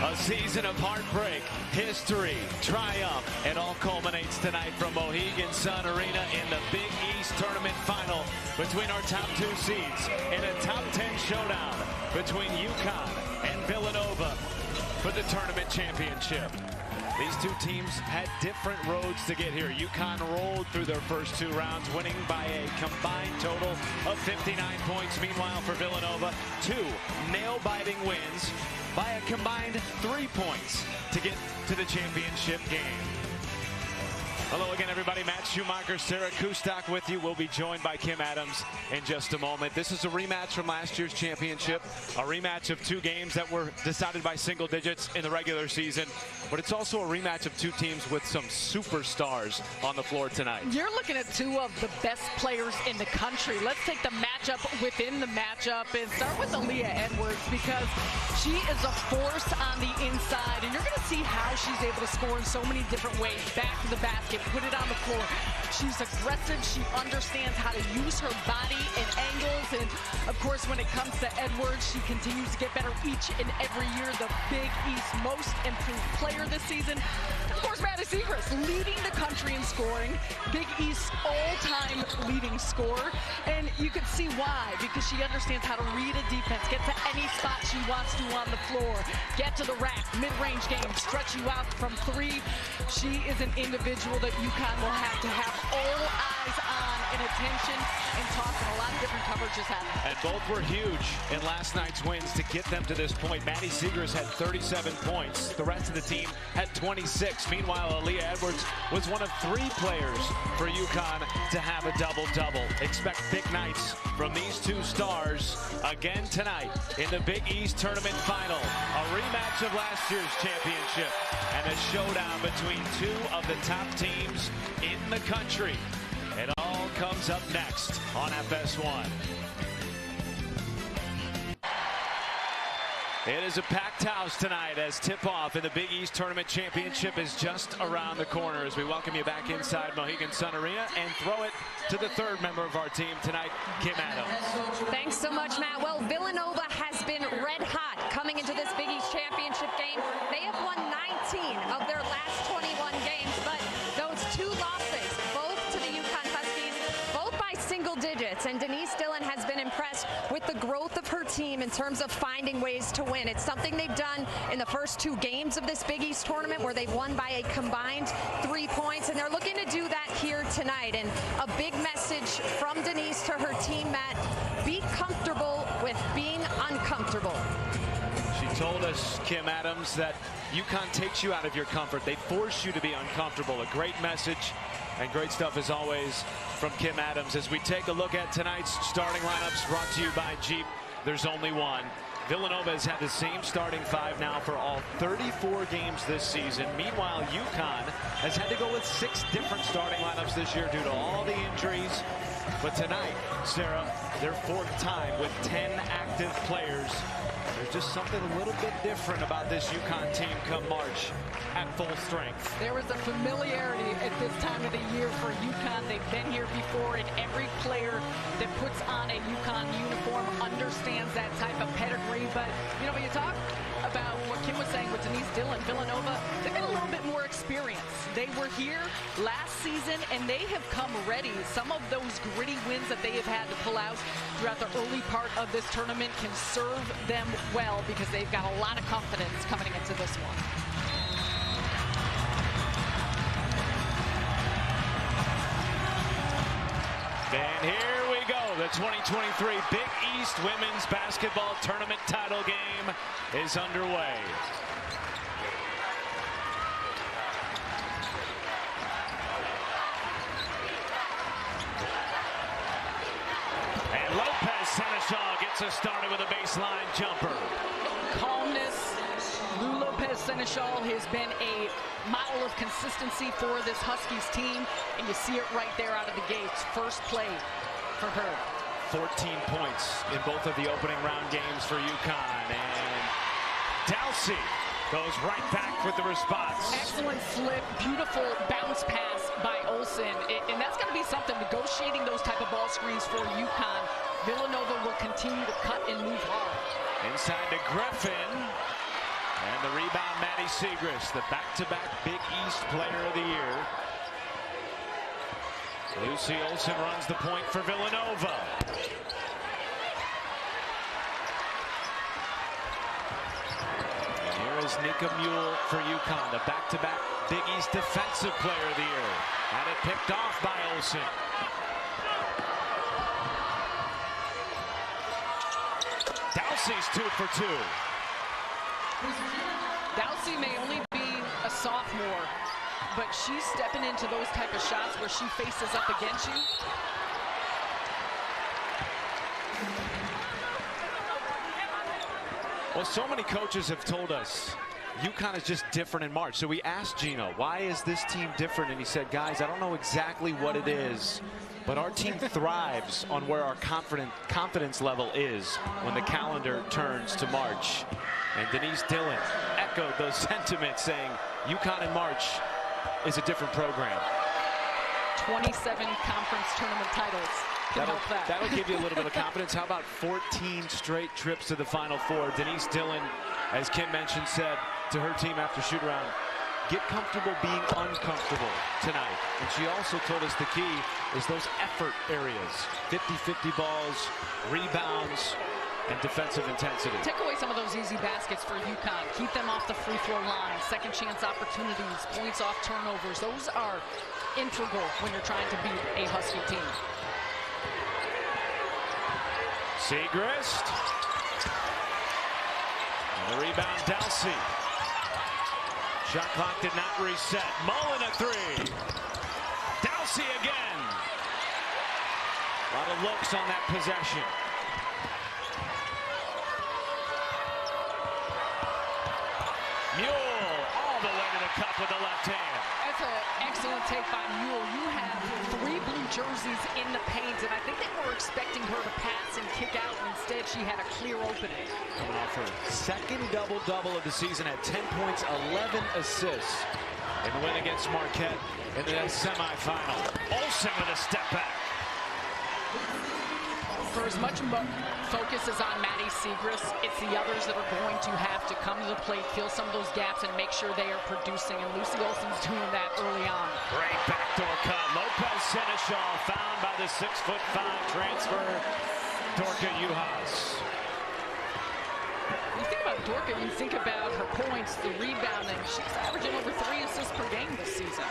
A season of heartbreak, history, triumph. It all culminates tonight from Mohegan Sun Arena in the Big East Tournament Final between our top two seeds in a top 10 showdown between UConn and Villanova for the tournament championship. These two teams had different roads to get here. UConn rolled through their first two rounds, winning by a combined total of 59 points. Meanwhile, for Villanova, two nail-biting wins by a combined 3 points to get to the championship game. Hello again, everybody. Matt Schumacher, Sarah Kustok with you. We'll be joined by Kim Adams in just a moment. This is a rematch from last year's championship, a rematch of two games that were decided by single digits in the regular season, but it's also a rematch of two teams with some superstars on the floor tonight. You're looking at two of the best players in the country. Let's take the matchup within the matchup and start with Aaliyah Edwards, because she is a force on the inside, and you're going to see how she's able to score in so many different ways. Back to the basket, put it on the floor. She's aggressive. She understands how to use her body and angles. And of course, when it comes to Edwards, she continues to get better each and every year. The Big East most improved player this season. Of course, Maddie Segrist leading the country in scoring. Big East all-time leading scorer. And you can see why, because she understands how to read a defense, get to any spot she wants to on the floor, get to the rack, mid-range game, stretch you out from three. She is an individual that UConn will have to have all eyes on and attention and talk, and a lot of different coverages happening. And both were huge in last night's wins to get them to this point. Maddie Segrist had 37 points. The rest of the team had 26. Meanwhile, Aaliyah Edwards was one of three players for UConn to have a double-double. Expect big nights from these two stars again tonight in the Big East Tournament Final. A rematch of last year's championship and a showdown between two of the top teams in the country. It all comes up next on FS1. It is a packed house tonight as tip-off in the Big East Tournament Championship is just around the corner as we welcome you back inside Mohegan Sun Arena and throw it to the third member of our team tonight, Kim Adams. Thanks so much, Matt. Well, Villanova has been red hot coming into this Big East Championship game. They have won 19 of their last 21 games, but those two losses, both to the UConn Huskies, both by single digits, and Denise Dillon has been impressed with the growth of her team in terms of finding ways to win. It's something they've done in the first two games of this Big East tournament where they've won by a combined 3 points, and they're looking to do that here tonight. And a big message from Denise to her team, Matt: be comfortable with being uncomfortable. She told us, Kim Adams, that UConn takes you out of your comfort. They force you to be uncomfortable. A great message and great stuff as always from Kim Adams. As we take a look at tonight's starting lineups brought to you by Jeep, there's only one. Villanova has had the same starting five now for all 34 games this season. Meanwhile, UConn has had to go with 6 different starting lineups this year due to all the injuries. But tonight, Sarah, their 4th time with 10 active players. There's just something a little bit different about this UConn team come March at full strength. There is a familiarity at this time of the year for UConn. They've been here before, and every player that puts on a UConn uniform understands that type of pedigree. But, you know, when you talk about what Kim was saying with Denise Dillon, Villanova, they've got a little bit more experience. They were here last season, and they have come ready. Some of those gritty wins that they have had to pull out throughout the early part of this tournament can serve them well, because they've got a lot of confidence coming into this one. And here we go. The 2023 Big East Women's Basketball Tournament title game is underway. And Lopez Seneschal gets us started with a baseline jumper. Calmness. Lou Lopez Seneschal has been a model of consistency for this Huskies team, and you see it right there out of the gates. First play for her. 14 points in both of the opening round games for UConn, and Dowsey goes right back with the response. Excellent flip, beautiful bounce pass by Olsen, and that's going to be something, negotiating those type of ball screens for UConn. Villanova will continue to cut and move hard. Inside to Griffin. And the rebound, Maddie Siegrist, the back-to-back Big East Player of the Year. Lucy Olson runs the point for Villanova. And here is Nika Mule for UConn, the back-to-back Big East Defensive Player of the Year. Had it picked off by Olson. Dowsey's 2 for 2. Dowsey may only be a sophomore, but she's stepping into those type of shots where she faces up against you. Well, so many coaches have told us UConn is just different in March. So we asked Gino, why is this team different? And he said, guys, I don't know exactly what it is, but our team thrives on where our confidence level is when the calendar turns to March. And Denise Dillon echoed those sentiments, saying UConn in March is a different program. 27 conference tournament titles can help that. That'll give you a little bit of confidence. How about 14 straight trips to the Final Four? Denise Dillon, as Kim mentioned, said to her team after shoot-around, get comfortable being uncomfortable tonight. And she also told us the key is those effort areas. 50-50 balls, rebounds, and defensive intensity. Take away some of those easy baskets for UConn. Keep them off the free throw line. Second chance opportunities, points off turnovers. Those are integral when you're trying to beat a Husky team. Siegrist. And the rebound, Dowsey. Shot clock did not reset. Mullen a 3. Dowsey again. A lot of looks on that possession. Mule all the way to the cup with the left hand. That's an excellent take by Mule. You have 3 blue jerseys in the paint, and I think they were expecting her to pass and kick out, and instead she had a clear opening. Coming off her second double-double of the season, at 10 points, 11 assists in the win against Marquette in the semifinal. Olsen with a step back. For as much focus is on Maddie Siegrist, it's the others that are going to have to come to the plate, fill some of those gaps, and make sure they are producing. And Lucy Olsen's doing that early on. Great backdoor cut. Lopez Seneschal found by the 6'5" transfer, Dorka Juhas. When you think about Dorka, you think about her points, the rebounding. She's averaging over 3 assists per game this season.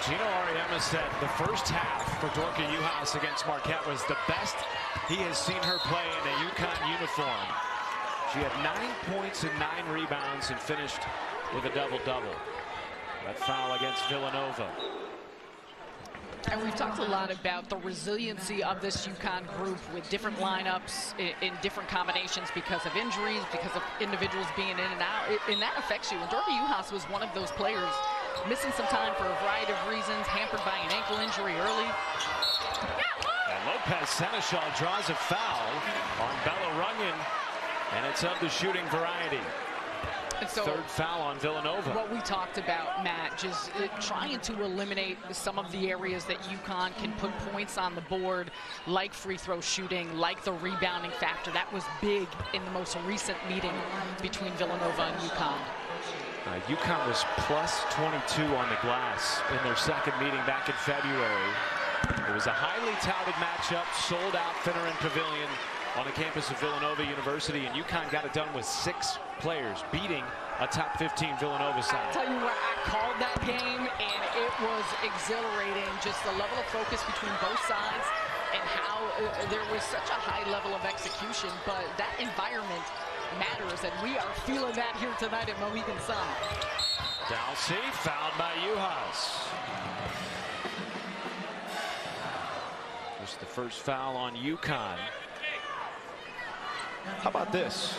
Gino Auriemma said the first half for Dorka Juhas against Marquette was the best he has seen her play in a UConn uniform. She had 9 points and 9 rebounds and finished with a double-double. That foul against Villanova. And we've talked a lot about the resiliency of this UConn group with different lineups in different combinations because of injuries, because of individuals being in and out. And that affects you. And Dorka Juhas was one of those players missing some time for a variety of reasons, hampered by an ankle injury early. And Lopez Seneschal draws a foul on Bella Runyon, and it's of the shooting variety. And so, third foul on Villanova. What we talked about, Matt, just trying to eliminate some of the areas that UConn can put points on the board, like free throw shooting, like the rebounding factor. That was big in the most recent meeting between Villanova and UConn. UConn was plus 22 on the glass in their second meeting back in February. It was a highly touted matchup, sold out Finneran Pavilion on the campus of Villanova University, and UConn got it done with 6 players, beating a top 15 Villanova side. I'll tell you what, I called that game, and it was exhilarating, just the level of focus between both sides and how there was such a high level of execution, but that environment matters, and we are feeling that here tonight at Mohegan Sun. Dowsey fouled by Juhas. Just the first foul on UConn. How about this?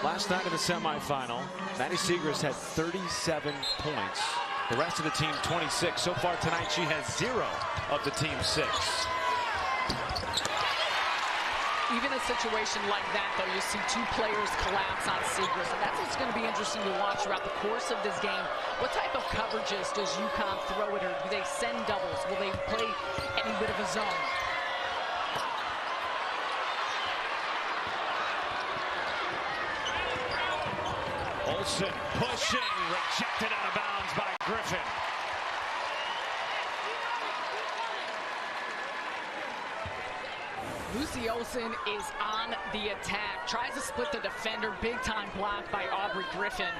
Last night of the semifinal, Maddie Siegrist had 37 points. The rest of the team 26. So far tonight, she has 0 of the team's 6. Even a situation like that, though, you see 2 players collapse on Siegrist, and that's what's going to be interesting to watch throughout the course of this game. What type of coverages does UConn throw at her? Do they send doubles? Will they play any bit of a zone. Olsen pushing, rejected out of bounds by Griffin. Lucy Olsen is on the attack. Tries to split the defender. Big time block by Aubrey Griffin.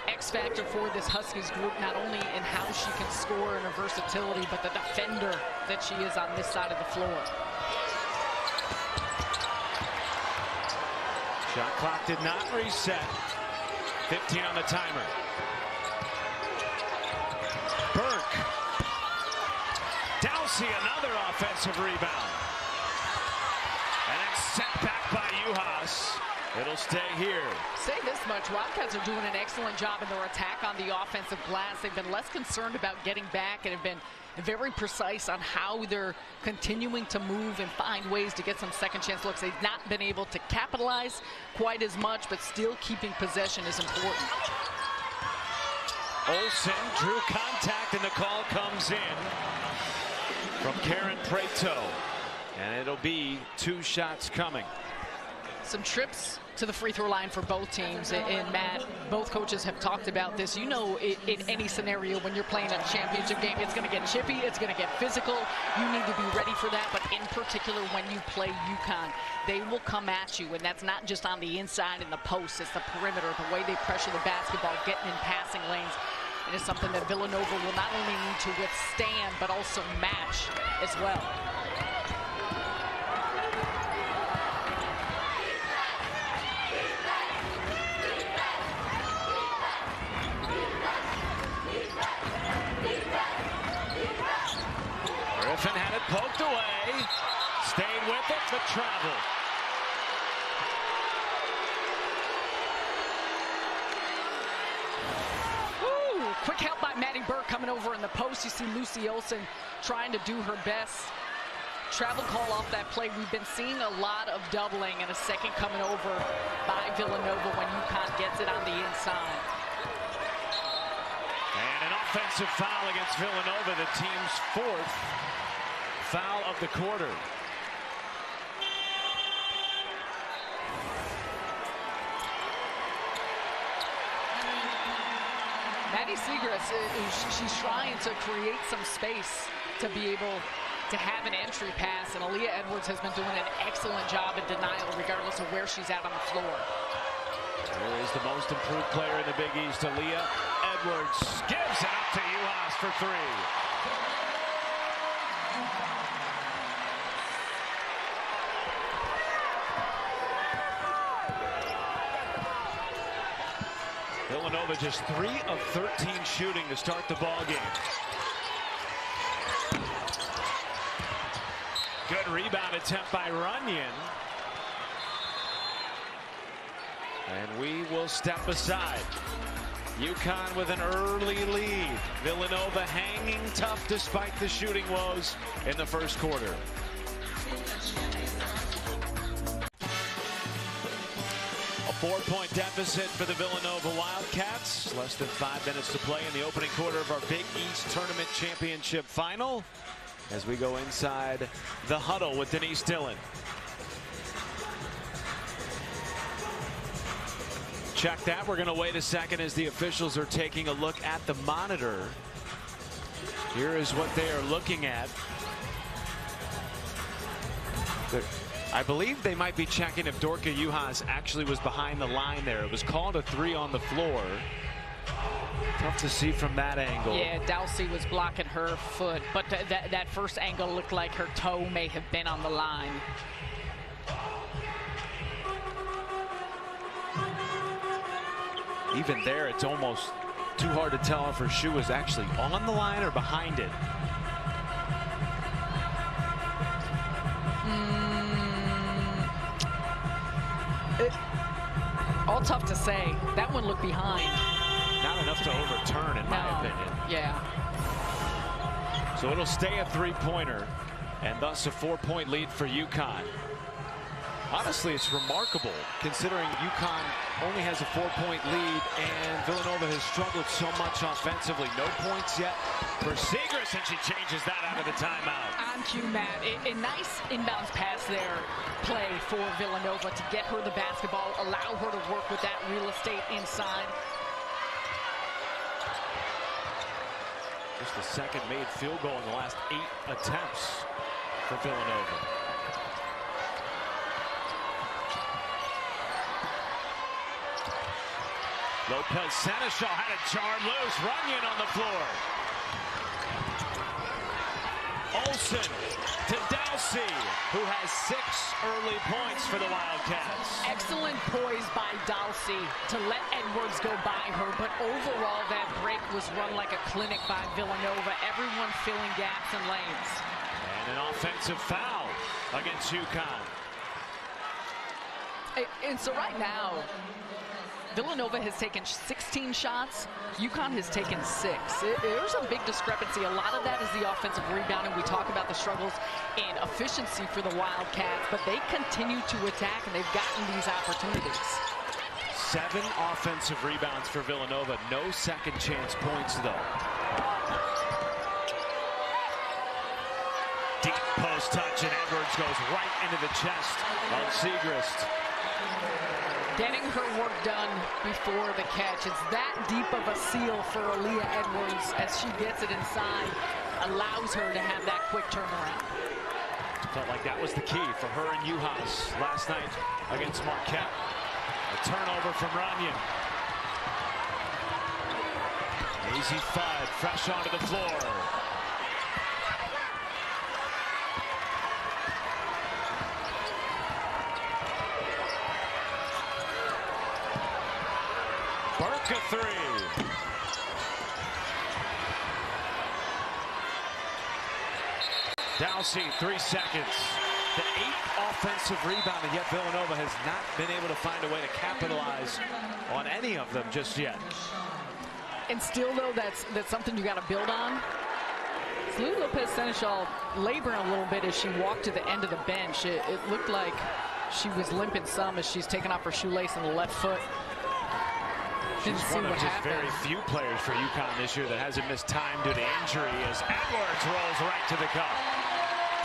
X factor for this Huskies group, not only in how she can score and her versatility, but the defender that she is on this side of the floor. Shot clock did not reset. 15 on the timer. Burke. Dowsey, another offensive rebound. And then sent back by UConn. It'll stay here. Say this much, Wildcats are doing an excellent job in their attack on the offensive glass. They've been less concerned about getting back and have been very precise on how they're continuing to move and find ways to get some second chance looks. They've not been able to capitalize quite as much, but still keeping possession is important. Olsen drew contact and the call comes in from Karen Preto. And it'll be 2 shots coming. Some trips to the free throw line for both teams. And Matt, both coaches have talked about this. You know, in any scenario when you're playing a championship game, it's going to get chippy, it's going to get physical. You need to be ready for that. But in particular, when you play UConn, they will come at you. And that's not just on the inside in the post. It's the perimeter, the way they pressure the basketball, getting in passing lanes. It is something that Villanova will not only need to withstand, but also match as well. Griffin had it poked away. Stayed with it, but traveled. Ooh, quick help by Maddie Burke coming over in the post. You see Lucy Olsen trying to do her best. Travel call off that play. We've been seeing a lot of doubling and a second coming over by Villanova when UConn gets it on the inside. And an offensive foul against Villanova, the team's 4th foul of the quarter. Maddie Segrist, she's trying to create some space to be able to have an entry pass, and Aaliyah Edwards has been doing an excellent job in denial regardless of where she's at on the floor. Here is the most improved player in the Big East, Aaliyah Edwards. Gives it up to UConn for 3. Villanova just 3 of 13 shooting to start the ball game. Good rebound attempt by Runyon. And we will step aside. UConn with an early lead. Villanova hanging tough despite the shooting woes in the first quarter. A 4-point deficit for the Villanova Wildcats. Less than 5 minutes to play in the opening quarter of our Big East Tournament Championship final. As we go inside the huddle with Denise Dillon. Check that. We're going to wait a second as the officials are taking a look at the monitor. Here is what they are looking at. I believe they might be checking if Dorka Juhas actually was behind the line there. It was called a 3 on the floor. Tough to see from that angle. Yeah, Dowsey was blocking her foot, but that first angle looked like her toe may have been on the line. Even there, it's almost too hard to tell if her shoe was actually on the line or behind it. All tough to say. That one looked behind. Not enough to overturn, in my opinion. Yeah. So it'll stay a 3-pointer, and thus a 4-point lead for UConn. Honestly, it's remarkable considering UConn only has a 4-point lead and Villanova has struggled so much offensively. No points yet for Segrist, and she changes that out of the timeout. On cue, Matt. A nice inbounds pass there, play for Villanova to get her the basketball, allow her to work with that real estate inside. Just the second made field goal in the last 8 attempts for Villanova. Lopez Seneschal had it jarred loose. Runyon on the floor. Olsen to Dowsey, who has 6 early points for the Wildcats. Excellent poise by Dowsey to let Edwards go by her, but overall that break was run like a clinic by Villanova. Everyone filling gaps and lanes. And an offensive foul against UConn. And so right now, Villanova has taken 16 shots. UConn has taken 6. There's a big discrepancy. A lot of that is the offensive rebounding. We talk about the struggles in efficiency for the Wildcats, but they continue to attack, and they've gotten these opportunities. 7 offensive rebounds for Villanova. No second chance points, though. Deep post touch, and Edwards goes right into the chest of Segrist. Getting her work done before the catch. It's that deep of a seal for Aaliyah Edwards as she gets it inside, allows her to have that quick turnaround. Felt like that was the key for her and Juhas last night against Marquette. A turnover from Runyon. Easy Fudd, fresh onto the floor. Burke a 3. Dowsey, 3 seconds. The 8th offensive rebound, and yet Villanova has not been able to find a way to capitalize on any of them just yet. And still, though, that's something you got to build on. Lou Lopez Seneschal laboring a little bit as she walked to the end of the bench. It looked like she was limping some as she's taken off her shoelace on the left foot. She's one of just very few players for UConn this year that hasn't missed time due to injury as Edwards rolls right to the cup.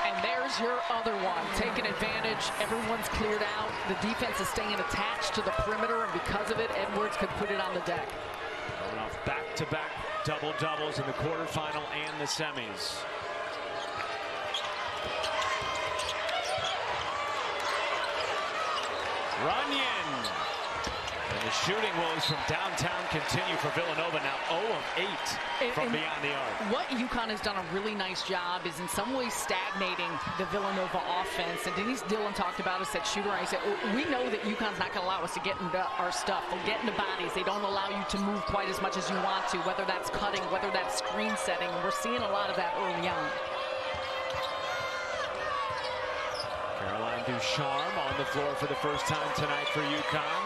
And there's your other one, taking advantage. Everyone's cleared out. The defense is staying attached to the perimeter, and because of it, Edwards could put it on the deck. Going off back-to-back double-doubles in the quarterfinal and the semis. Runyon. And the shooting woes from downtown continue for Villanova, now 0 of 8 from beyond the arc. What UConn has done a really nice job is in some ways stagnating the Villanova offense. And Denise Dillon talked about us at shooter. I said, we know that UConn's not going to allow us to get into our stuff. They'll get into bodies. They don't allow you to move quite as much as you want to, whether that's cutting, whether that's screen setting. We're seeing a lot of that early on. Caroline Ducharme on the floor for the first time tonight for UConn.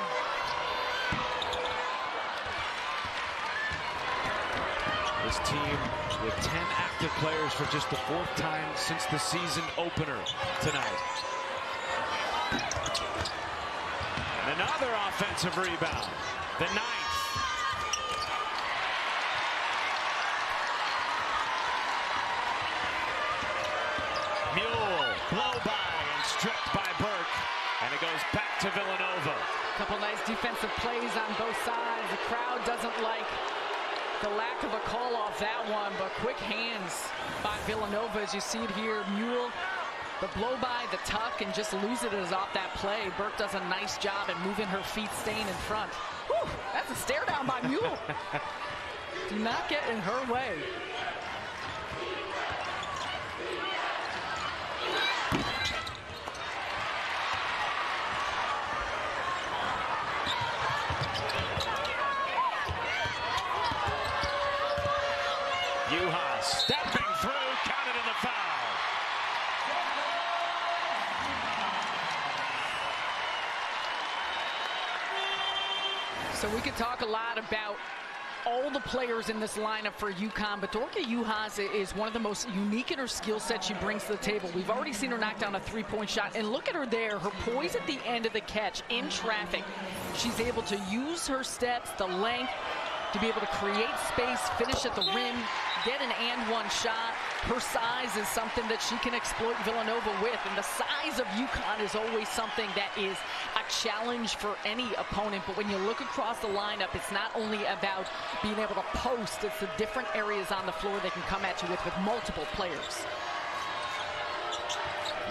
This team with 10 active players for just the 4th time since the season opener tonight. And another offensive rebound, the 9th. Mule, blow by and stripped by Burke. And it goes back to Villanova. A couple nice defensive plays on both sides. The crowd doesn't like the lack of a call off that one, but quick hands by Villanova as you see it here. Mule, the blow by, the tuck, and just lose it is off that play. Burke does a nice job at moving her feet, staying in front. Whew, that's a stare down by Mule. Do not get in her way. Juhas stepping through, counted in the foul. So we could talk a lot about all the players in this lineup for UConn, but Dorka Juhas is one of the most unique in her skill set she brings to the table. We've already seen her knock down a three-point shot, and look at her there, her poise at the end of the catch in traffic. She's able to use her steps, the length, to be able to create space, finish at the rim, get an and-one shot. Her size is something that she can exploit Villanova with, and the size of UConn is always something that is a challenge for any opponent. But when you look across the lineup, it's not only about being able to post, it's the different areas on the floor they can come at you with multiple players.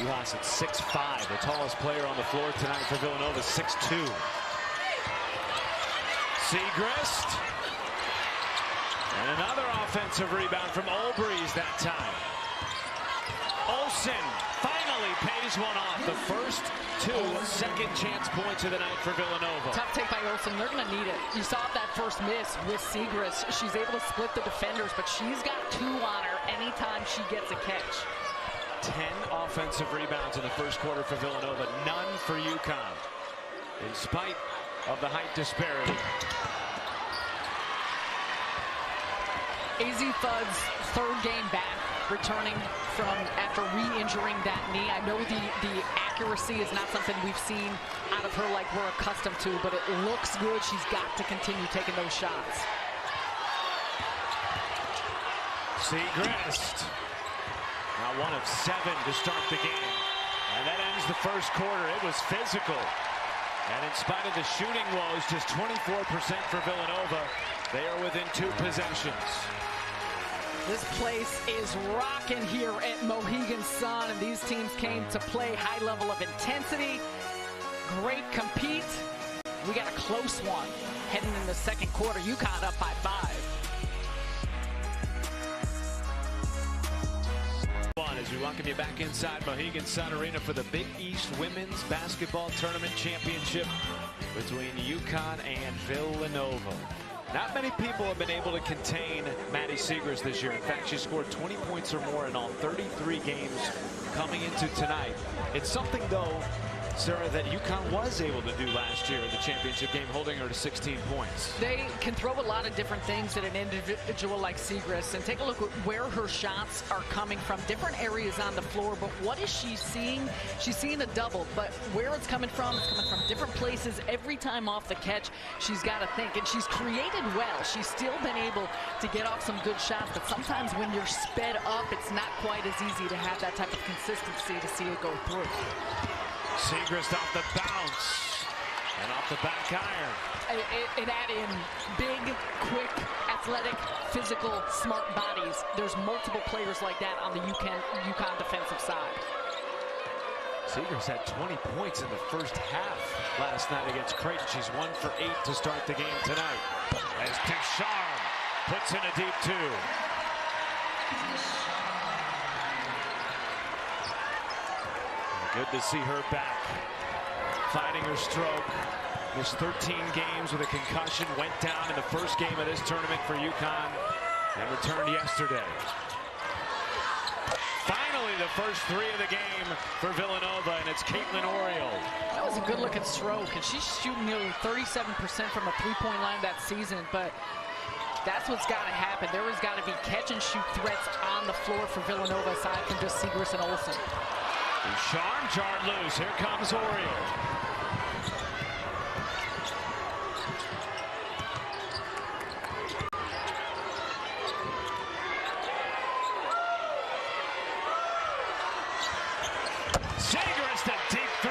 Juhas at 6'5", the tallest player on the floor tonight for Villanova, 6'2". Segrist. And another offensive rebound from Olbrys that time. Olsen finally pays one off. The first two second chance points of the night for Villanova. Tough take by Olsen. They're going to need it. You saw that first miss with Segrist. She's able to split the defenders, but she's got two on her anytime she gets a catch. 10 offensive rebounds in the first quarter for Villanova, none for UConn, in spite of the height disparity. AZ Fudd's third game back, returning from after re-injuring that knee. I know the accuracy is not something we've seen out of her like we're accustomed to, but it looks good. She's got to continue taking those shots. Segrist, now 1 of 7 to start the game. And that ends the first quarter. It was physical. And in spite of the shooting woes, just 24% for Villanova. They are within 2 possessions. This place is rocking here at Mohegan Sun, and these teams came to play high level of intensity. Great compete. We got a close one heading in the second quarter. UConn up by 5. As we welcome you back inside Mohegan Sun Arena for the Big East Women's Basketball Tournament Championship between UConn and Villanova. Not many people have been able to contain Maddie Segrist this year. In fact, she scored 20 points or more in all 33 games coming into tonight. It's something, though, Sarah, that UConn was able to do last year in the championship game, holding her to 16 points. They can throw a lot of different things at an individual like Segrist, and take a look at where her shots are coming from, different areas on the floor. But what is she seeing? She's seeing a double, but where it's coming from different places. Every time off the catch, she's got to think, and she's created well. She's still been able to get off some good shots, but sometimes when you're sped up, it's not quite as easy to have that type of consistency to see it go through. Segrist off the bounce and off the back iron. And add in big, quick, athletic, physical, smart bodies. There's multiple players like that on the UConn defensive side. Segrist had 20 points in the first half last night against Creighton. She's 1 for 8 to start the game tonight. As Ducharme puts in a deep 2. Good to see her back, fighting her stroke. Missed 13 games with a concussion, went down in the first game of this tournament for UConn and returned yesterday. Finally, the first 3 of the game for Villanova, and it's Caitlin Oriole. That was a good-looking stroke, and she's shooting nearly 37% from the three-point line that season, but that's what's got to happen. There has got to be catch-and-shoot threats on the floor for Villanova aside from just Segrist and Olsen. Ducharme jarred loose. Here comes Oriole. Segrist a deep 3.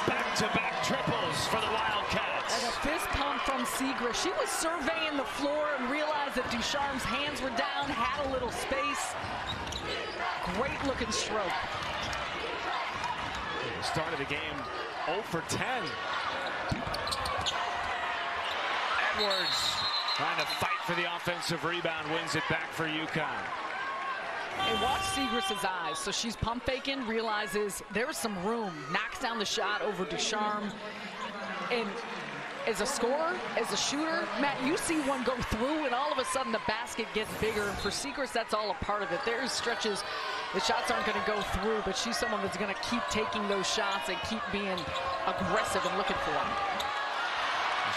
Back-to-back triples for the Wildcats. And a fist pump from Segrist. She was surveying the floor and realized that Ducharme's hands were down, had a little space. Great looking stroke. Start of the game 0 for 10. Edwards trying to fight for the offensive rebound, wins it back for UConn. And watch Segrist's eyes. So she's pump faking, realizes there's some room, knocks down the shot over Ducharme. And as a scorer, as a shooter, Matt, you see one go through and all of a sudden the basket gets bigger. For Segrist, that's all a part of it. There's stretches the shots aren't going to go through, but she's someone that's going to keep taking those shots and keep being aggressive and looking for them.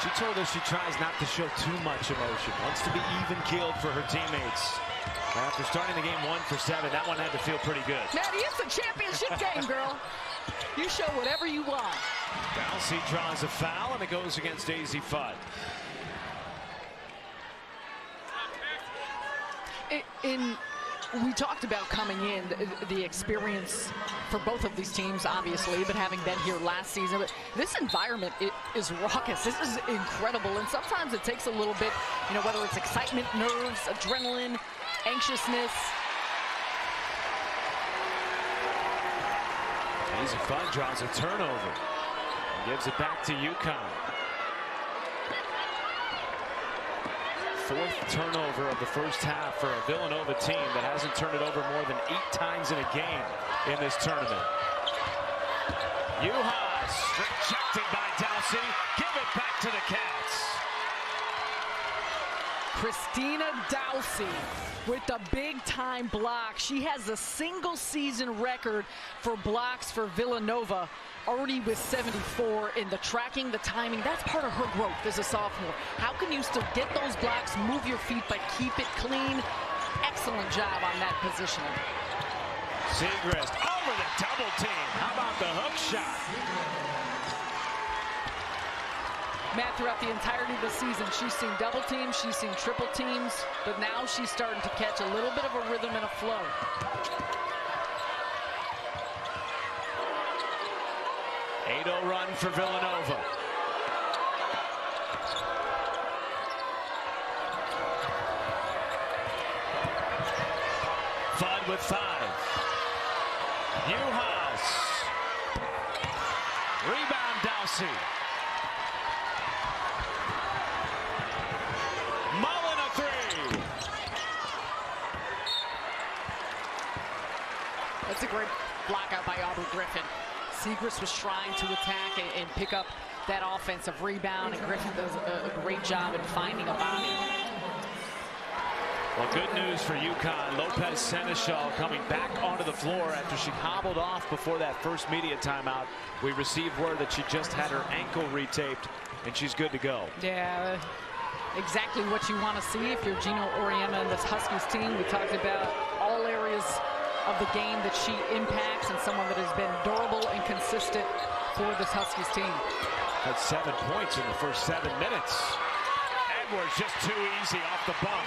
She told us she tries not to show too much emotion. Wants to be even-keeled for her teammates. After starting the game 1-for-7, that one had to feel pretty good. Maddie, it's a championship game, girl. You show whatever you want. Dowsey draws a foul, and it goes against Daisy Fudd. We talked about coming in, the experience for both of these teams, obviously, but having been here last season. But this environment is raucous. This is incredible, and sometimes it takes a little bit, you know, whether it's excitement, nerves, adrenaline, anxiousness. Daisy Fudd draws a turnover and gives it back to UConn. Fourth turnover of the first half for a Villanova team that hasn't turned it over more than 8 times in a game in this tournament. Juhas rejected by Dowsey. Give it back to the Cats. Christina Dowsey with the big-time block. She has a single-season record for blocks for Villanova, already with 74 in the tracking, the timing. That's part of her growth as a sophomore. How can you still get those blocks, move your feet, but keep it clean? Excellent job on that positioning. Segrist over the double team. How about the hook shot? Matt, throughout the entirety of the season, she's seen double teams, she's seen triple teams, but now she's starting to catch a little bit of a rhythm and a flow. Run for Villanova. Fudd with 5. Juhas. Rebound Dowsey. Mullen a 3. That's a great block out by Aubrey Griffin. Segrist was trying to attack and pick up that offensive rebound, and Griffin does a great job in finding a body. Well, good news for UConn. Lopez Seneschal coming back onto the floor after she hobbled off before that first media timeout. We received word that she just had her ankle retaped, and she's good to go. Yeah, exactly what you want to see if you're Gino Auriemma and this Huskies team. We talked about all areas of the game that she impacts, and someone that has been durable and consistent for this Huskies team. Had 7 points in the first 7 minutes. Edwards just too easy off the bump,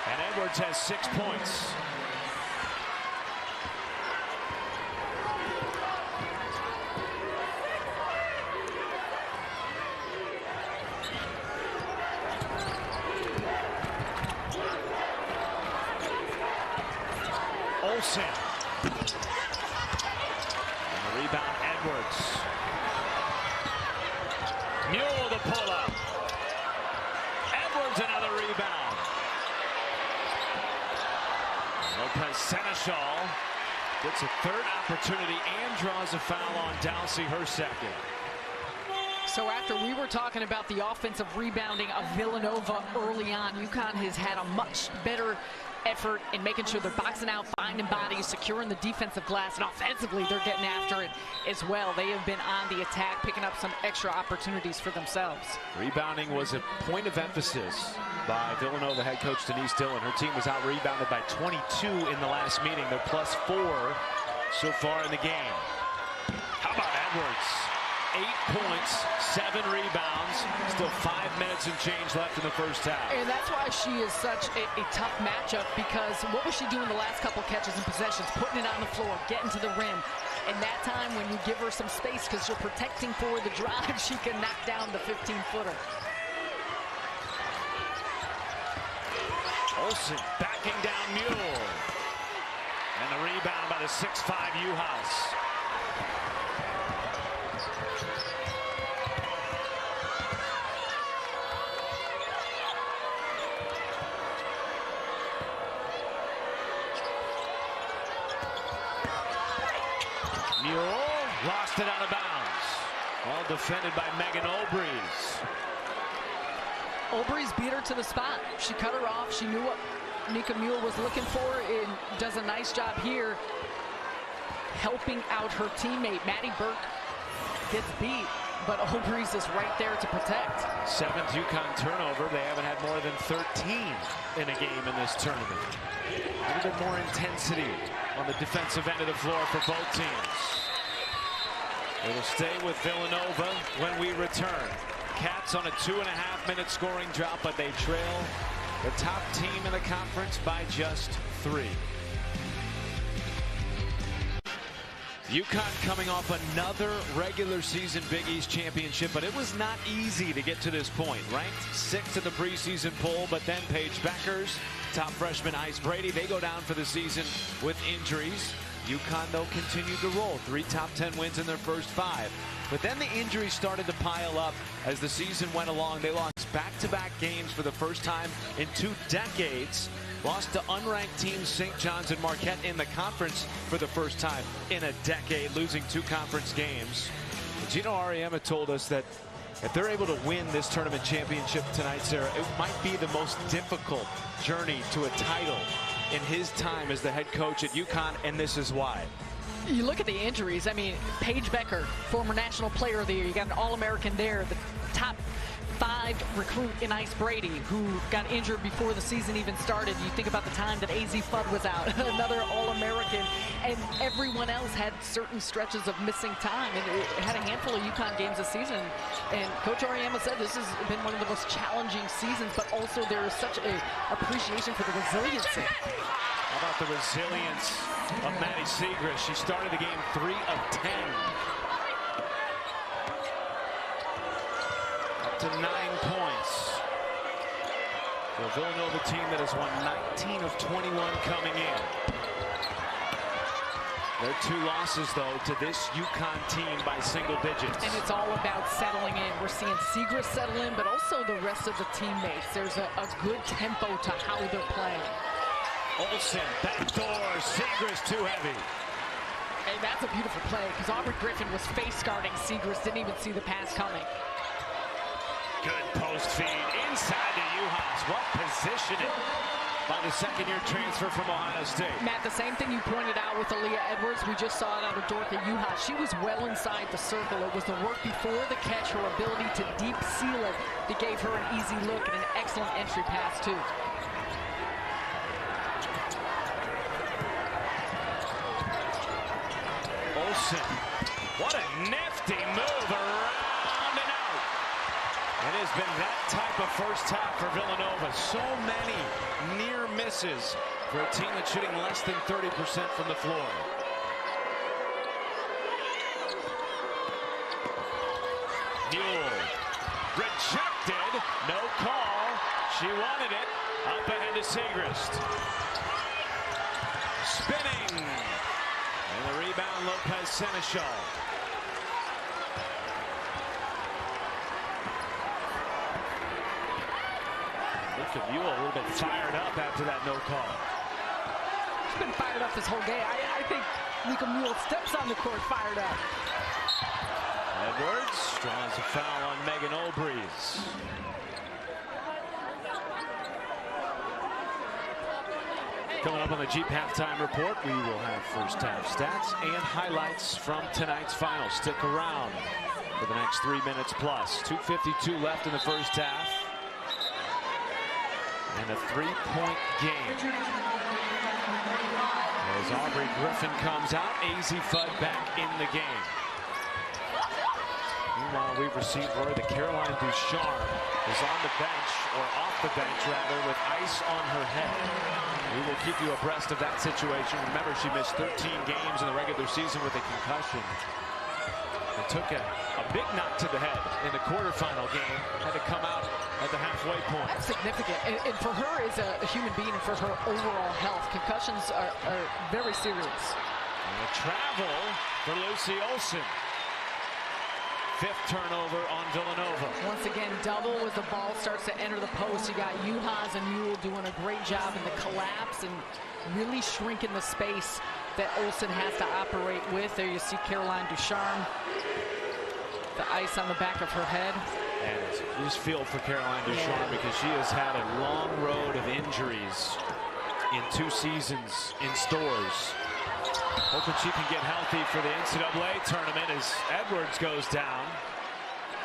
and Edwards has 6 points. Olsen. And the rebound, Edwards. Mule the pull-up. Edwards another rebound. Lopez Seneschal gets a 3rd opportunity and draws a foul on Dowsey, her 2nd. So after we were talking about the offensive rebounding of Villanova early on, UConn has had a much better effort in making sure they're boxing out, finding bodies, securing the defensive glass, and offensively they're getting after it as well. They have been on the attack, picking up some extra opportunities for themselves. Rebounding was a point of emphasis by Villanova head coach Denise Dillon. Her team was out-rebounded by 22 in the last meeting. They're +4 so far in the game. How about Edwards? 8 points, 7 rebounds, still 5 minutes and change left in the first half. And that's why she is such a tough matchup, because what was she doing the last couple catches and possessions? Putting it on the floor, getting to the rim. And that time when you give her some space because you're protecting for the drive, she can knock down the 15-footer. Olsen backing down Mule. And the rebound by the 6'5" Juhas. Mule lost it out of bounds. All defended by Megan Obrys. Obrys beat her to the spot. She cut her off. She knew what Nika Mule was looking for, and does a nice job here helping out her teammate. Maddie Burke gets beat. but Aubree's is right there to protect. 7th UConn turnover. They haven't had more than 13 in a game in this tournament. A little bit more intensity on the defensive end of the floor for both teams. It'll stay with Villanova when we return. Cats on a 2.5-minute scoring drought, but they trail the top team in the conference by just 3. UConn coming off another regular season Big East championship, but it was not easy to get to this point. Ranked 6th in the preseason poll, but then Paige Beckers, top freshman Ice Brady, they go down for the season with injuries. UConn, though, continued to roll. 3 top 10 wins in their first 5. But then the injuries started to pile up as the season went along. They lost back-to-back games for the first time in 2 decades. Lost to unranked teams St. John's and Marquette in the conference for the first time in a decade, losing 2 conference games. Gino Auriemma told us that if they're able to win this tournament championship tonight, Sarah, it might be the most difficult journey to a title in his time as the head coach at UConn, and this is why. You look at the injuries. I mean, Paige Becker, former National Player of the Year. You got an All-American there, the top 5 recruit in Ice Brady, who got injured before the season even started. You think about the time that AZ Fudd was out, another All-American, and everyone else had certain stretches of missing time, and it had a handful of UConn games this season. And Coach Auriemma said this has been one of the most challenging seasons, but also there is such a appreciation for the resiliency. How about the resilience of Maddie Siegrist? She started the game 3 of 10. To 9 points. The Villanova team that has won 19 of 21 coming in. Their 2 losses, though, to this UConn team by single digits. And it's all about settling in. We're seeing Siegrist settle in, but also the rest of the teammates. There's a good tempo to how they're playing. Olsen, backdoor, Siegrist too heavy. And that's a beautiful play, because Aubrey Griffin was face guarding Siegrist, didn't even see the pass coming. Good post feed inside to Juhas. What positioning by the 2nd-year transfer from Ohio State. Matt, the same thing you pointed out with Aaliyah Edwards. We just saw it out of Dorka Juhas. She was well inside the circle. It was the work before the catch, her ability to deep seal it, that gave her an easy look and an excellent entry pass, too. Olsen, what a nifty move around and out. It has been that type of first half for Villanova. So many near misses for a team that's shooting less than 30% from the floor. Mule rejected, no call. She wanted it. Up ahead to Siegrist. Spinning. And the rebound, Lopez Seneschal. Look at Mule a little bit fired up after that no call. She's been fired up this whole game. I think Nika Mule steps on the court fired up. Edwards draws a foul on Megan Obrees. Coming up on the Jeep halftime report, we will have first half stats and highlights from tonight's final. Stick around for the next 3 minutes plus. 2:52 left in the first half. And a 3-point game. As Aubrey Griffin comes out, AZ Fudd back in the game. Meanwhile, we've received word that Caroline Ducharme is on the bench, or off the bench rather, with ice on her head. We will keep you abreast of that situation. Remember, she missed 13 games in the regular season with a concussion. It took a big knock to the head in the quarterfinal game. Had to come out at the halfway point. That's significant. And for her as a human being and for her overall health, concussions are very serious. And a travel for Lucy Olsen. 5th turnover on Villanova. Once again, double as the ball starts to enter the post. You got Juhas and Mule doing a great job in the collapse and really shrinking the space that Olsen has to operate with. There you see Caroline Ducharme. The ice on the back of her head. And you just feel for Caroline Ducharme because she has had a long road of injuries in 2 seasons in stores. Hoping she can get healthy for the NCAA tournament as Edwards goes down.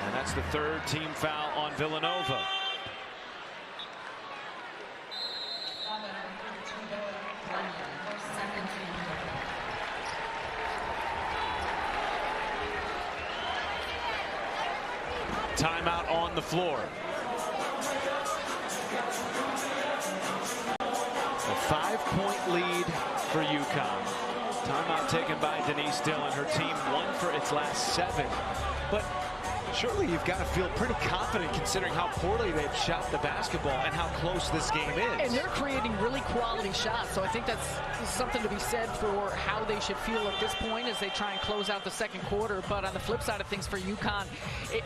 And that's the third team foul on Villanova. Timeout on the floor. A 5-point lead for UConn. Timeout taken by Denise Dillon. Her team won for its last 7. But surely you've got to feel pretty confident considering how poorly they've shot the basketball and how close this game is. And they're creating really quality shots, so I think that's something to be said for how they should feel at this point as they try and close out the second quarter. But on the flip side of things for UConn,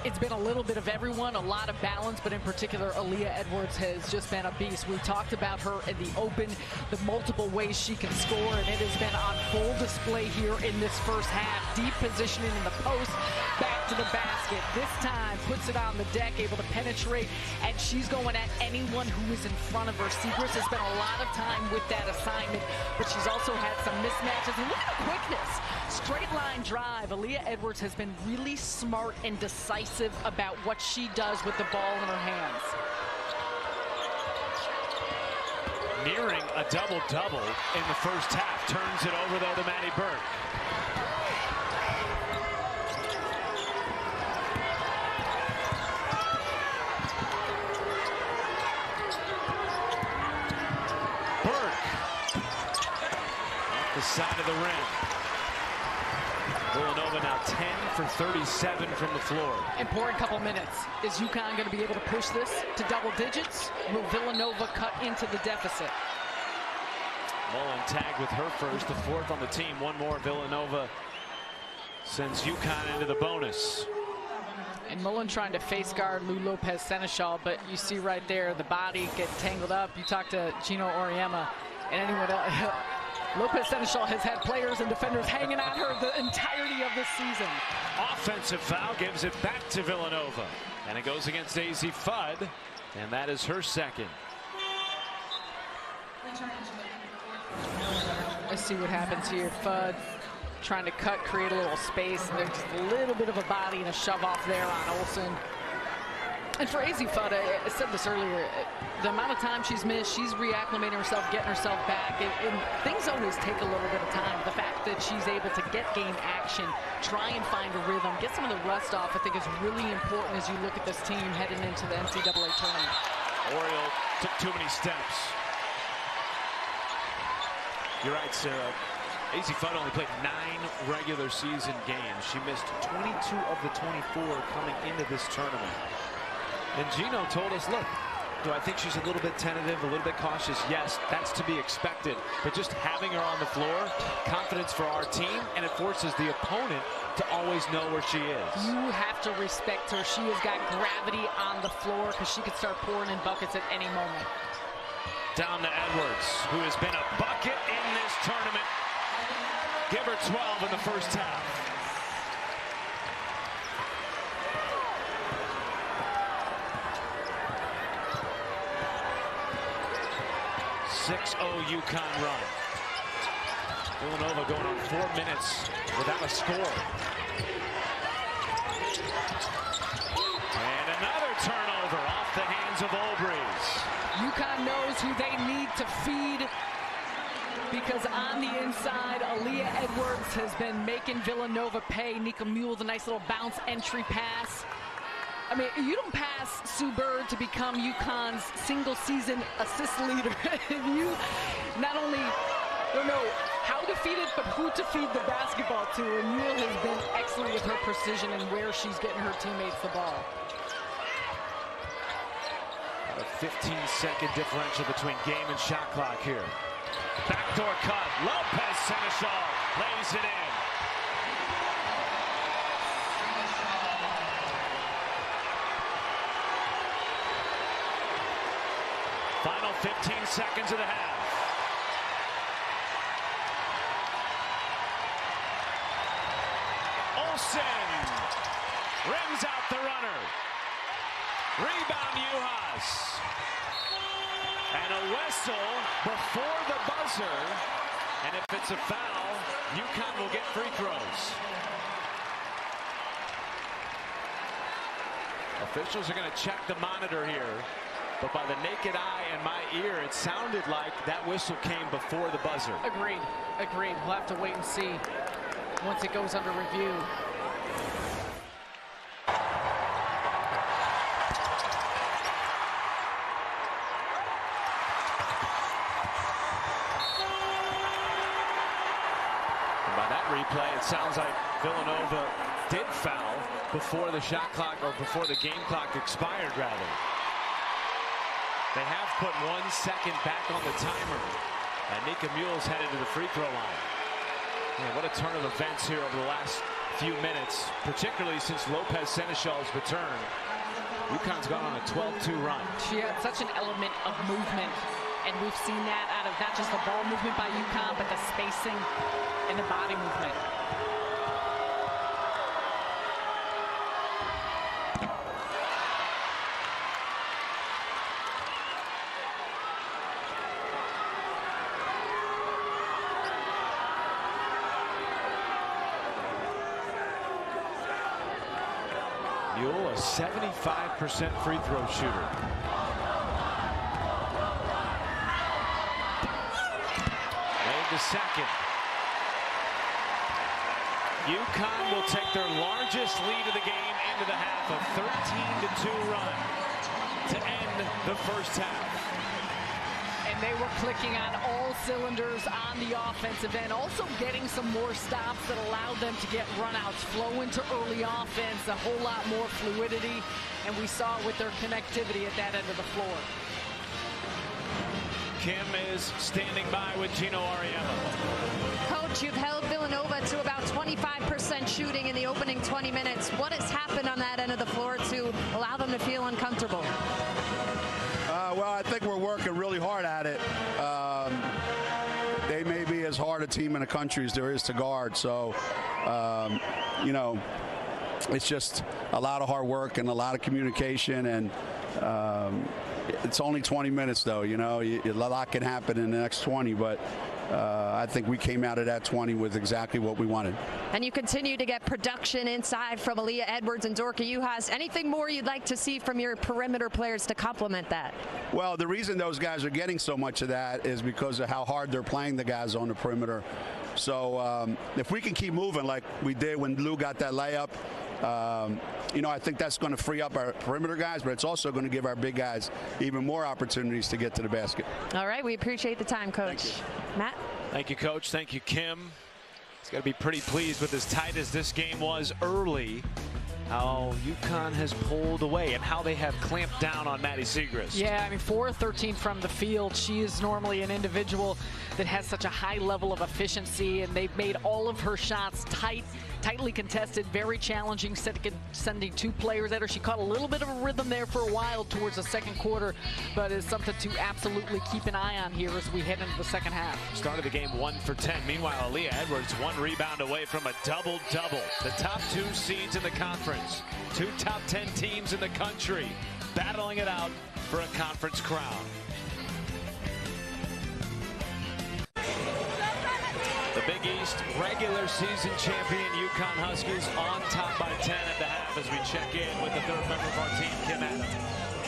it's been a little bit of everyone, a lot of balance, but in particular, Aaliyah Edwards has just been a beast. We talked about her in the open, the multiple ways she can score, and it has been on full display here in this first half. Deep positioning in the post, back to the basket. This time puts it on the deck, able to penetrate, and she's going at anyone who is in front of her. Segrist has spent a lot of time with that assignment, but she's also had some mismatches. And look at the quickness. Straight line drive. Aaliyah Edwards has been really smart and decisive about what she does with the ball in her hands. Nearing a double-double in the first half. Turns it over, though, to Maddie Burke. Side of the rim. Villanova now 10 for 37 from the floor. Important couple minutes. Is UConn going to be able to push this to double digits? Will Villanova cut into the deficit? Mullen tagged with her first, the 4th on the team. One more. Villanova sends UConn into the bonus. And Mullen trying to face guard Lou Lopez Seneschal, but you see right there the body get tangled up. You talk to Gino Auriemma and anyone else. Lopez Seneschal has had players and defenders hanging on her the entirety of this season. Offensive foul gives it back to Villanova. And it goes against Daisy Fudd. And that is her second. Let's see what happens here. Fudd trying to cut, create a little space. And there's just a little bit of a body and a shove off there on Olsen. And for Daisy Fudd, I said this earlier, the amount of time she's missed, she's reacclimating herself, getting herself back, and things always take a little bit of time. The fact that she's able to get game action, try and find a rhythm, get some of the rust off, I think is really important as you look at this team heading into the NCAA tournament. Oriole took too many steps. You're right, Sarah. Daisy Fudd only played 9 regular season games. She missed 22 of the 24 coming into this tournament. And Gino told us, look, do I think she's a little bit tentative, a little bit cautious? Yes, that's to be expected. But just having her on the floor, confidence for our team, and it forces the opponent to always know where she is. You have to respect her. She has got gravity on the floor because she could start pouring in buckets at any moment. Down to Edwards, who has been a bucket in this tournament. Give her 12 in the first half. 6-0 UConn run. Villanova going on 4 minutes without a score. And another turnover off the hands of Olbreys. UConn knows who they need to feed because on the inside, Aaliyah Edwards has been making Villanova pay. Nika Mule, the nice little bounce entry pass. I mean, you don't pass Sue Bird to become UConn's single-season assist leader. You not only don't know how to feed it, but who to feed the basketball to. And Mule has been excellent with her precision and where she's getting her teammates the ball. A 15-second differential between game and shot clock here. Backdoor cut. Lopez Seneschal lays it in. Final 15 seconds of the half. Olsen rims out the runner. Rebound Juhas. And a whistle before the buzzer. And if it's a foul, UConn will get free throws. Officials are going to check the monitor here, but by the naked eye and my ear, it sounded like that whistle came before the buzzer. Agreed. Agreed. We'll have to wait and see once it goes under review. And by that replay, it sounds like Villanova did foul before the shot clock, or before the game clock expired, rather. They have put 1 second back on the timer. And Nika Mule's headed to the free throw line. Man, what a turn of events here over the last few minutes, particularly since Lopez Seneschal's return. UConn's gone on a 12-2 run. She had such an element of movement, and we've seen that out of not just the ball movement by UConn, but the spacing and the body movement. Mule, a 75% free throw shooter. Made the second. UConn will take their largest lead of the game into the half, a 13-2 run to end the first half. And they were clicking on all cylinders on the offensive end, also getting some more stops that allowed them to get runouts, flow into early offense, a whole lot more fluidity, and we saw it with their connectivity at that end of the floor. Kim is standing by with Gino Auriemma. Coach, you've held Villanova to about 25% shooting in the opening 20 minutes. What has happened on that end of the floor to allow them to feel uncomfortable? Well, I think we're working really hard at it. They may be as hard a team in the country as there is to guard. So, you know, it's just a lot of hard work and a lot of communication. And it's only 20 minutes, though. You know, a lot can happen in the next 20. But I think we came out of that 20 with exactly what we wanted. And you continue to get production inside from Aaliyah Edwards and Dorka Juhas. Anything more you'd like to see from your perimeter players to complement that? Well, the reason those guys are getting so much of that is because of how hard they're playing the guys on the perimeter. So if we can keep moving like we did when Lou got that layup, you know, I think that's going to free up our perimeter guys, but it's also going to give our big guys even more opportunities to get to the basket. All right, we appreciate the time, Coach. Matt? Thank you, Coach. Thank you, Kim. He's got to be pretty pleased with as tight as this game was early, how UConn has pulled away and how they have clamped down on Maddie Siegrist. Yeah, I mean, 4-13 from the field. She is normally an individual that has such a high level of efficiency, and they've made all of her shots tightly contested, very challenging, sending 2 players at her. She caught a little bit of a rhythm there for a while towards the second quarter, but it's something to absolutely keep an eye on here as we head into the second half. Started the game 1 for 10. Meanwhile, Aaliyah Edwards 1 rebound away from a double-double. The top 2 seeds in the conference, 2 top 10 teams in the country, battling it out for a conference crown. The Big East regular season champion UConn Huskies on top by 10 at the half as we check in with the third member of our team, Kim Adams.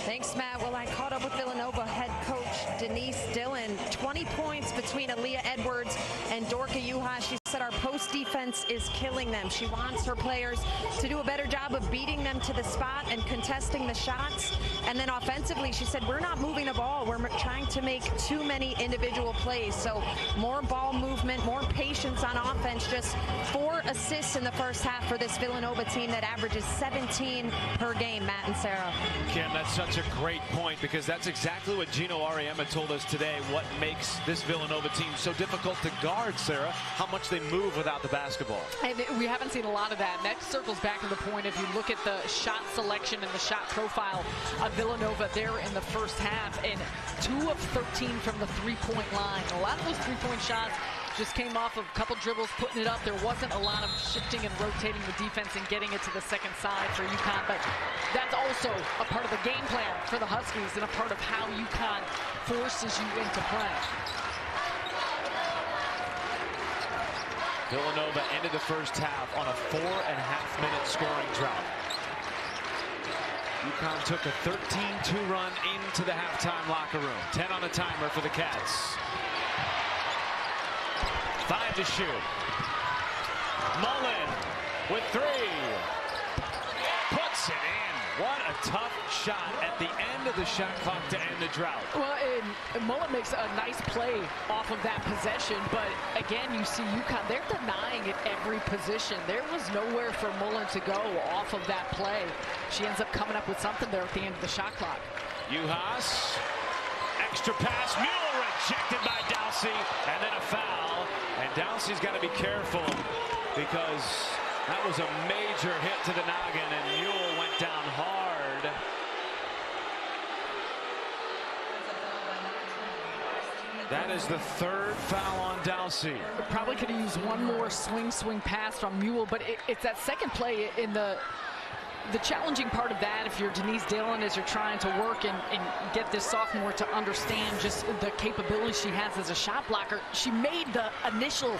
Thanks, Matt. Well, I caught up with Villanova head coach Denise Dillon. 20 points between Aaliyah Edwards and Dorka Juhas. She said our post defense is killing them. She wants her players to do a better job of beating them to the spot and contesting the shots. And then offensively, she said, we're not moving the ball. We're trying to make too many individual plays. So more ball movement, more patience on offense. Just 4 assists in the first half for this Villanova team that averages 17 per game, Matt and Sarah. Kim, that's such a great point, because that's exactly what Gino Auriemma told us today. What makes this Villanova team so difficult to guard, Sarah? How much they move without the basketball. And we haven't seen a lot of that. And that circles back to the point, if you look at the shot selection and the shot profile of Villanova there in the first half, and 2 of 13 from the three-point line. A lot of those three-point shots just came off of a couple dribbles, putting it up. There wasn't a lot of shifting and rotating the defense and getting it to the second side for UConn, but that's also a part of the game plan for the Huskies and a part of how UConn forces you into play. Villanova ended the first half on a 4.5-minute scoring drought. UConn took a 13-2 run into the halftime locker room. 10 on the timer for the Cats. 5 to shoot. Mullen with 3. Puts it in. What a tough shot at the end of the shot clock to end the drought. Well, and Mullen makes a nice play off of that possession, but again, you see UConn, they're denying at every position. There was nowhere for Mullen to go off of that play. She ends up coming up with something there at the end of the shot clock. Juhas, extra pass, Mueller rejected by Dowsey, and then a foul. And Dowsey's got to be careful because that was a major hit to the noggin, and Mueller went down hard. That is the 3rd foul on Dowsey. Probably could have used one more swing pass from Mueller, but it's that second play in the challenging part of that, if you're Denise Dillon, as you're trying to work and get this sophomore to understand just the capability she has as a shot blocker. She made the initial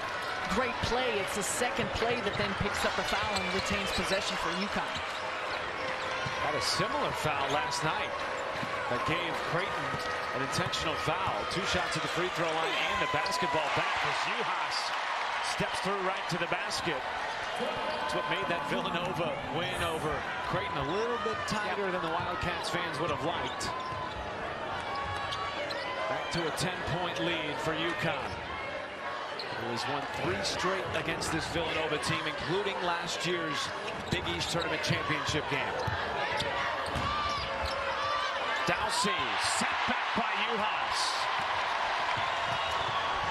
great play. It's the second play that then picks up the foul and retains possession for UConn. Had a similar foul last night that gave Creighton an intentional foul. 2 shots at the free throw line and the basketball back as Juhas steps through right to the basket. That's what made that Villanova win over Creighton a little bit tighter than the Wildcats fans would have liked. Back to a 10-point lead for UConn, who has won 3 straight against this Villanova team, including last year's Big East Tournament Championship game. Dowsey, set back by Juhas.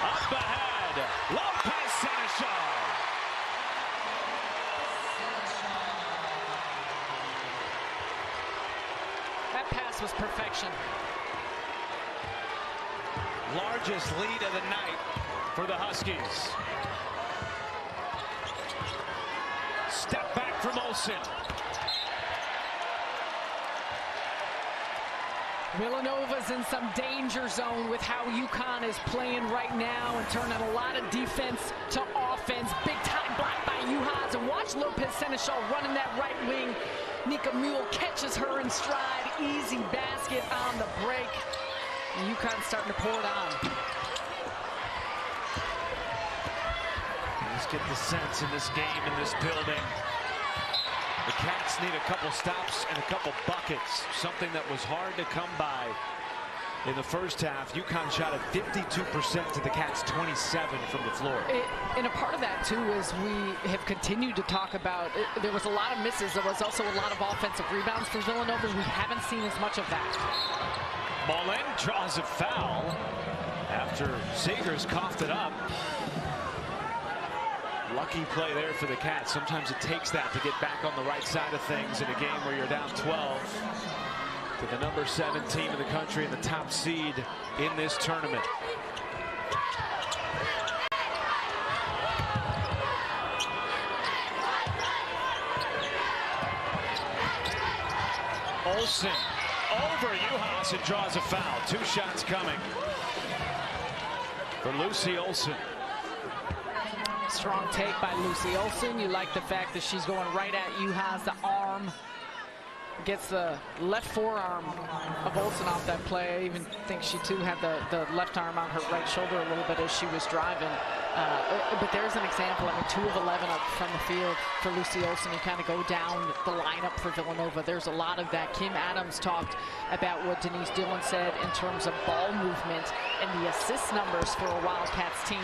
Up ahead, Lopez Seneschal. That pass was perfection. Largest lead of the night for the Huskies. Step back from Olsen. Villanova's in some danger zone with how UConn is playing right now and turning a lot of defense to offense. Big time block by Juhas, and watch Lopez Seneschal running that right wing. Nika Mule catches her in stride. Easy basket on the break. And UConn's starting to pour it on. Let's get the sense in this game, in this building. The Cats need a couple stops and a couple buckets, something that was hard to come by in the first half. UConn shot at 52% to the Cats 27 from the floor. And a part of that, too, is we have continued to talk about, there was a lot of misses. There was also a lot of offensive rebounds for Villanova. We haven't seen as much of that. Mullen draws a foul after Sagers coughed it up. Lucky play there for the Cats. Sometimes it takes that to get back on the right side of things in a game where you're down 12 to the number 7 team in the country and the top seed in this tournament. Olsen over Juhas and draws a foul. 2 shots coming for Lucy Olsen. Strong take by Lucy Olsen. You like the fact that she's going right at Juhas. The arm gets the left forearm of Olsen off that play. I even think she too had the left arm on her right shoulder a little bit as she was driving. But there's an example. I mean, 2 of 11 up from the field for Lucy Olsen. You kind of go down the lineup for Villanova. There's a lot of that. Kim Adams talked about what Denise Dillon said in terms of ball movement and the assist numbers for a Wildcats team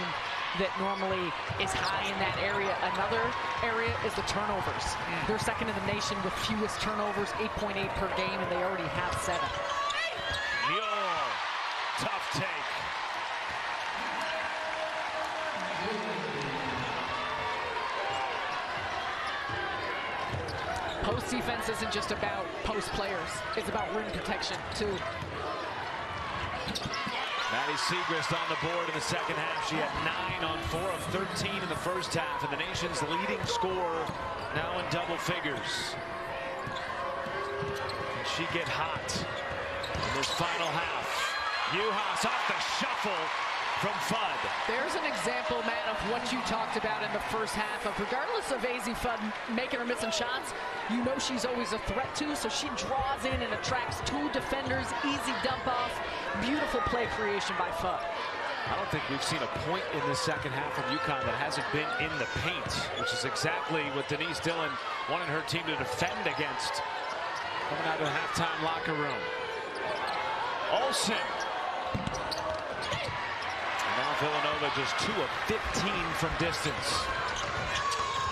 that normally is high in that area. Another area is the turnovers. They're second in the nation with fewest turnovers, 8.8 per game, and they already have 7. Mueller, tough take. Post defense isn't just about post players. It's about rim protection, too. Maddie Siegrist on the board in the second half. She had 9 on 4 of 13 in the first half, and the nation's leading scorer now in double figures. Can she get hot in this final half? Juhas off the shuffle from Fudd. There's an example, Matt, of what you talked about in the first half of, regardless of AZ Fudd making or missing shots, you know she's always a threat too, so she draws in and attracts two defenders, easy dump off, beautiful play creation by Fudd. I don't think we've seen a point in the second half of UConn that hasn't been in the paint, which is exactly what Denise Dillon wanted her team to defend against. Coming out of the halftime locker room. Olsen. And now Villanova just 2 of 15 from distance.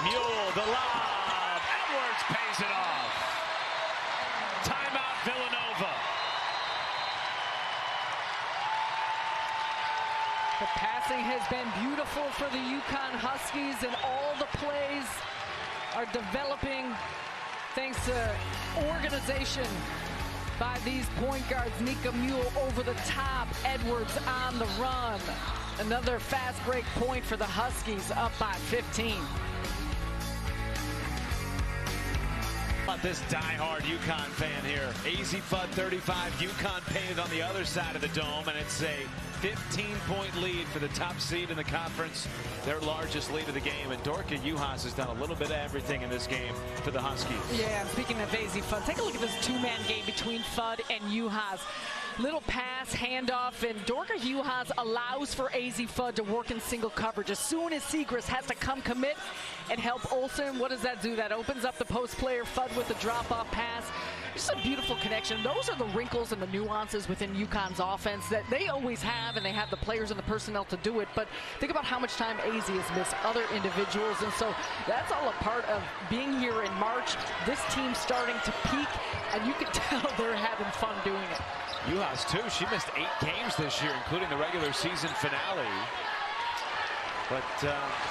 Mule, the lob. Edwards pays it off. Timeout Villanova. The passing has been beautiful for the UConn Huskies, and all the plays are developing thanks to organization by these point guards. Nika Mule over the top, Edwards on the run. Another fast break point for the Huskies, up by 15. About this diehard UConn fan here. AZ Fudd 35, UConn painted on the other side of the dome, and it's a 15-point lead for the top seed in the conference, their largest lead of the game. And Dorka Juhas has done a little bit of everything in this game for the Huskies. Yeah, speaking of AZ Fudd, take a look at this two-man game between Fudd and Juhas. Little pass, handoff, and Dorka Juhas allows for AZ Fudd to work in single coverage. As soon as Segrist has to come commit and help Olsen, what does that do? That opens up the post player, Fudd with the drop-off pass. Just a beautiful connection. Those are the wrinkles and the nuances within UConn's offense that they always have, and they have the players and the personnel to do it. But think about how much time AZ has missed other individuals, and so that's all a part of being here in March. This team's starting to peak, and you can tell they're having fun doing it. Juhas, too. She missed 8 games this year, including the regular season finale. But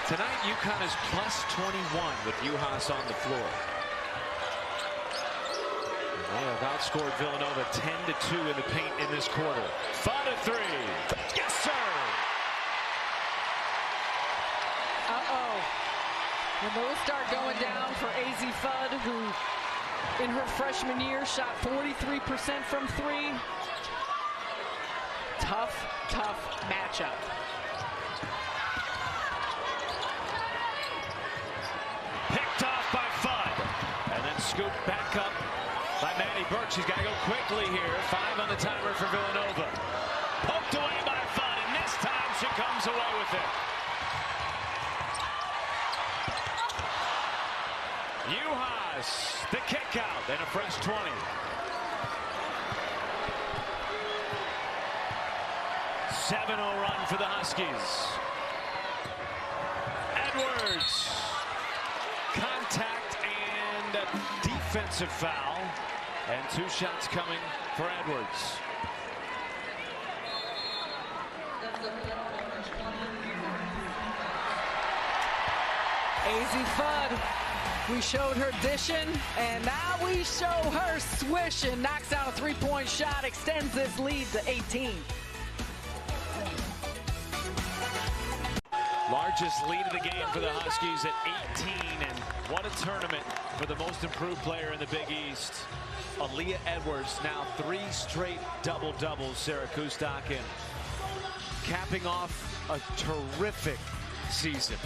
tonight, UConn is plus 21 with Juhas on the floor. They have outscored Villanova 10-2 in the paint in this quarter. Fudd a 3. Yes, sir! Uh-oh. When those start going down for AZ Fudd, who in her freshman year shot 43% from 3. Tough, tough matchup. Picked off by Fudd. And then scooped back up by Maddie Burke. She's got to go quickly here. 5 on the timer for Villanova. Poked away by Fudd, and this time she comes away with it. Juhas, the kick out, and a fresh 20. A 7-0 run for the Huskies. Edwards. Contact and a defensive foul. And 2 shots coming for Edwards. AZ Fudd, we showed her dishing, and now we show her swishing. Knocks down a 3-point shot, extends this lead to 18. Largest lead of the game for the Huskies at 18, and what a tournament for the most improved player in the Big East. Aaliyah Edwards, now 3 straight double-doubles, Sarah Kustok, capping off a terrific season.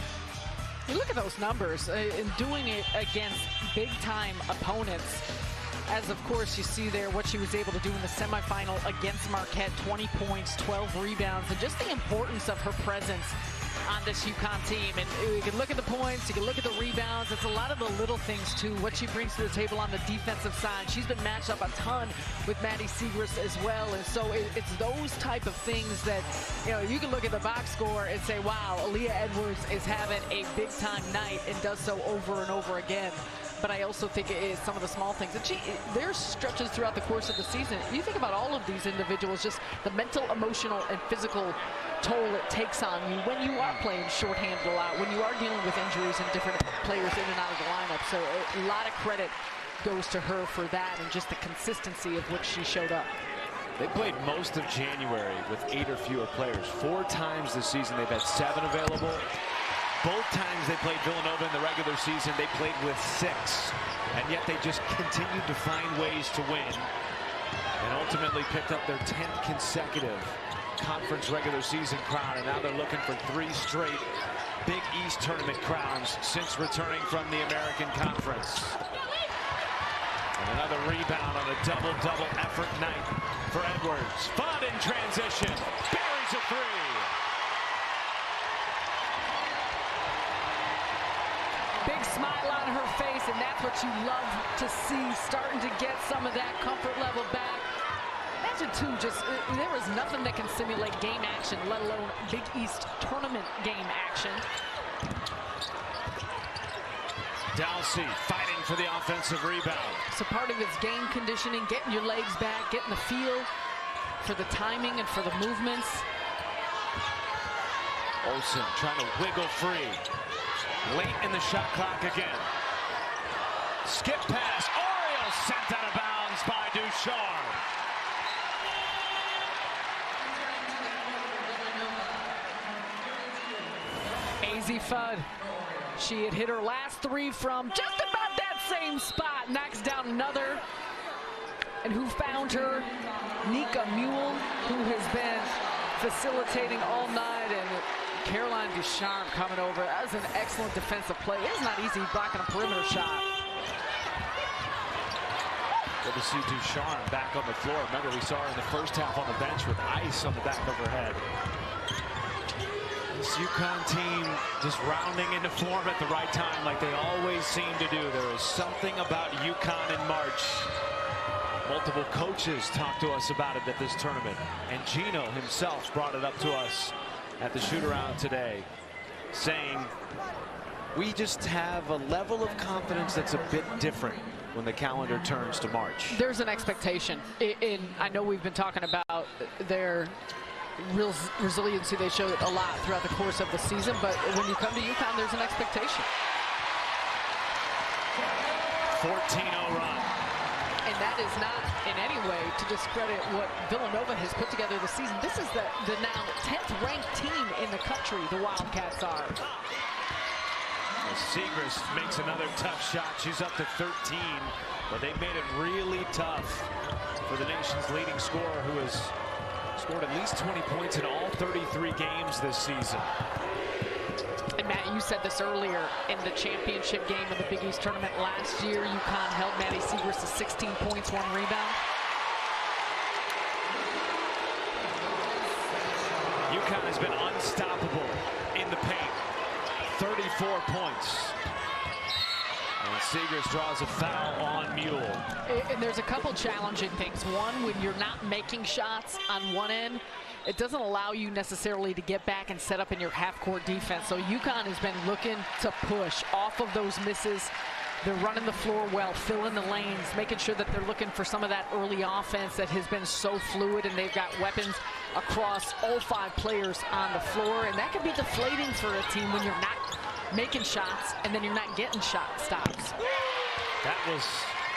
You look at those numbers, and doing it against big-time opponents. As, of course, you see there what she was able to do in the semifinal against Marquette. 20 points, 12 rebounds, and just the importance of her presence on this UConn team. And you can look at the points, you can look at the rebounds. It's a lot of the little things too, what she brings to the table on the defensive side. She's been matched up a ton with Maddie Segrist as well, and so it's those type of things that, you know, you can look at the box score and say, wow, Aaliyah Edwards is having a big time night, and does so over and over again. But I also think it is some of the small things. And there's stretches throughout the course of the season. You think about all of these individuals, just the mental, emotional, and physical toll it takes on you when you are playing shorthanded a lot, when you are dealing with injuries and different players in and out of the lineup. So a lot of credit goes to her for that, and just the consistency of which she showed up. They played most of January with 8 or fewer players. 4 times this season they've had 7 available. Both times they played Villanova in the regular season, they played with 6. And yet they just continued to find ways to win, and ultimately picked up their 10th consecutive conference regular season crown. And now they're looking for 3 straight Big East tournament crowns since returning from the American Conference. And another rebound on a double-double effort night for Edwards. Fun in transition. Buries a three. Big smile on her face, and that's what you love to see, starting to get some of that comfort level back. Imagine, too, just there is nothing that can simulate game action, let alone Big East tournament game action. Dalsey fighting for the offensive rebound. So part of it's game conditioning, getting your legs back, getting the feel for the timing and for the movements. Olsen trying to wiggle free. Late in the shot clock again. Skip pass. Oriole sent out of bounds by Ducharme. AZ Fudd. She had hit her last three from just about that same spot. Knocks down another. And who found her? Nika Mule, who has been facilitating all night. And Caroline Ducharme coming over. That was an excellent defensive play. It's not easy blocking a perimeter shot. Good to see Ducharme back on the floor. Remember, we saw her in the first half on the bench with ice on the back of her head. This UConn team just rounding into form at the right time like they always seem to do. There is something about UConn in March. Multiple coaches talked to us about it at this tournament. And Gino himself brought it up to us at the shoot-around today, saying we just have a level of confidence that's a bit different when the calendar turns to March. There's an expectation. I know we've been talking about their real resiliency. They showed a lot throughout the course of the season, but when you come to UConn, there's an expectation. 14-0 run. And that is not in any way to discredit what Villanova has put together this season. This is the now 10th ranked team in the country, the Wildcats are. Siegrist makes another tough shot. She's up to 13, but they made it really tough for the nation's leading scorer, who has scored at least 20 points in all 33 games this season. And Matt, you said this earlier, in the championship game of the Big East tournament last year, UConn held Maddie Siegrist to 16 points, 1 rebound. UConn has been unstoppable in the paint. 34 points. And Siegrist draws a foul on Mule. And there's a couple challenging things. One, when you're not making shots on one end, it doesn't allow you necessarily to get back and set up in your half-court defense. So UConn has been looking to push off of those misses. They're running the floor well, filling the lanes, making sure that they're looking for some of that early offense that has been so fluid, and they've got weapons across all 5 players on the floor. And that can be deflating for a team when you're not making shots and then you're not getting shot stops. That was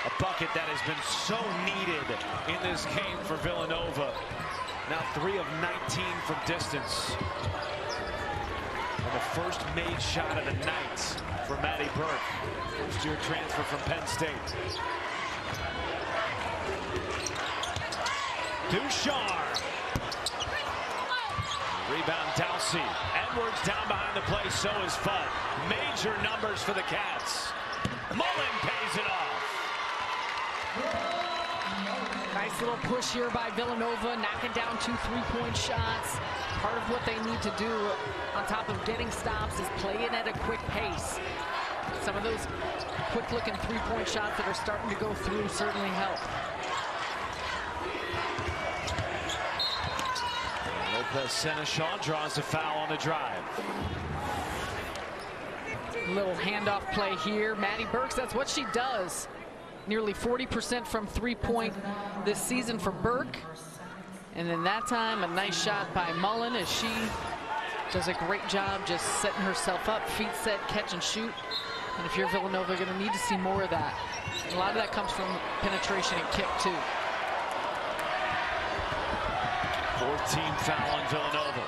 a bucket that has been so needed in this game for Villanova. Now 3 of 19 from distance. And the first made shot of the night for Maddie Burke. First-year transfer from Penn State. Ducharme. Rebound Dalsey. Edwards down behind the play, so is Fudd. Major numbers for the Cats. Mullen pays it off. Nice little push here by Villanova, knocking down 2 3-point shots. Part of what they need to do on top of getting stops is play it at a quick pace. Some of those quick-looking 3-point shots that are starting to go through certainly help. Lopez Seneschal draws a foul on the drive. Little handoff play here. Maddie Burks, that's what she does. Nearly 40% from 3-point this season for Burke. And then that time, a nice shot by Mullen as she does a great job just setting herself up. Feet set, catch and shoot. And if you're Villanova, you're going to need to see more of that. And a lot of that comes from penetration and kick, too. 14 foul on Villanova.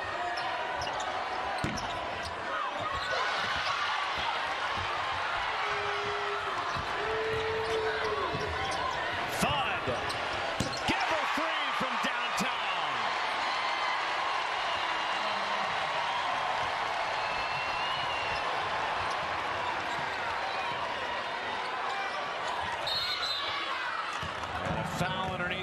Fudd. Give her 3 from downtown.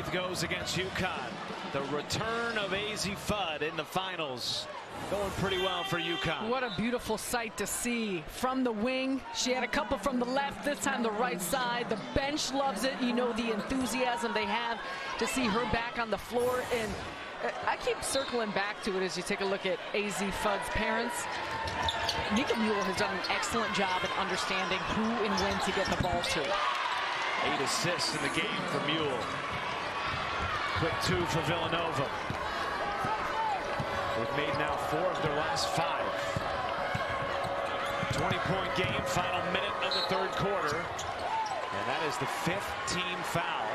Smith goes against UConn. The return of AZ Fudd in the finals. Going pretty well for UConn. What a beautiful sight to see from the wing. She had a couple from the left, this time the right side. The bench loves it. You know the enthusiasm they have to see her back on the floor. And I keep circling back to it as you take a look at AZ Fudd's parents. Nika Mueller has done an excellent job in understanding who and when to get the ball to. 8 assists in the game for Mueller. Quick 2 for Villanova. They've made now 4 of their last 5. 20-point game, final minute of the third quarter. And that is the 5th team foul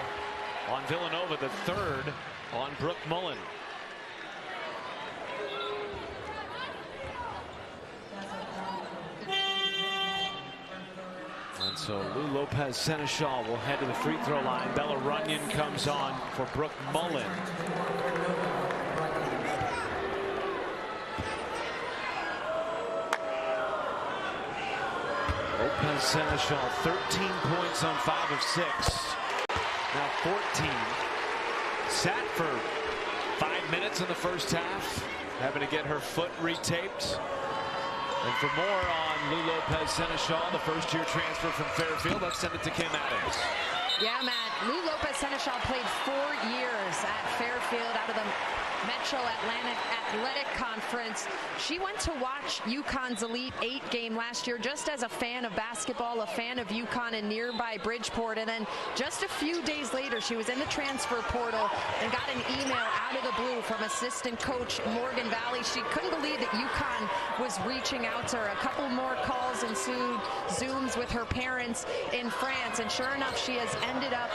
on Villanova, the 3rd on Brooke Mullen. And so Lou Lopez Seneschal will head to the free throw line. Bella Runyon comes on for Brooke Mullen. Lopez Seneschal, 13 points on 5 of 6. Now 14. Sat for 5 minutes in the first half, having to get her foot retaped. And for more on Lou Lopez Seneschal, the first-year transfer from Fairfield, let's send it to Kim Adams. Yeah, Matt. Lou Lopez Seneschal played 4 years at Fairfield out of the Metro Atlantic Athletic Conference. She went to watch UConn's Elite 8 game last year just as a fan of basketball, a fan of UConn in nearby Bridgeport. And then just a few days later, she was in the transfer portal and got an email out of the blue from assistant coach Morgan Valley. She couldn't believe that UConn was reaching out to her. A couple more calls ensued, Zooms with her parents in France. And sure enough, she has ended up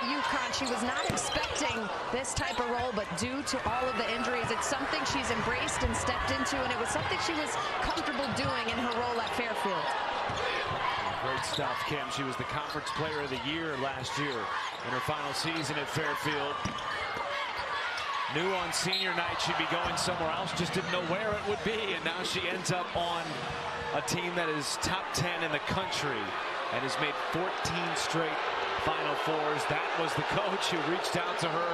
UConn. She was not expecting this type of role, but due to all of the injuries, it's something she's embraced and stepped into, and it was something she was comfortable doing in her role at Fairfield. Great stuff, Kim. She was the Conference Player of the Year last year in her final season at Fairfield. Knew on senior night she'd be going somewhere else, just didn't know where it would be, and now she ends up on a team that is top 10 in the country and has made 14 straight Final Fours. That was the coach who reached out to her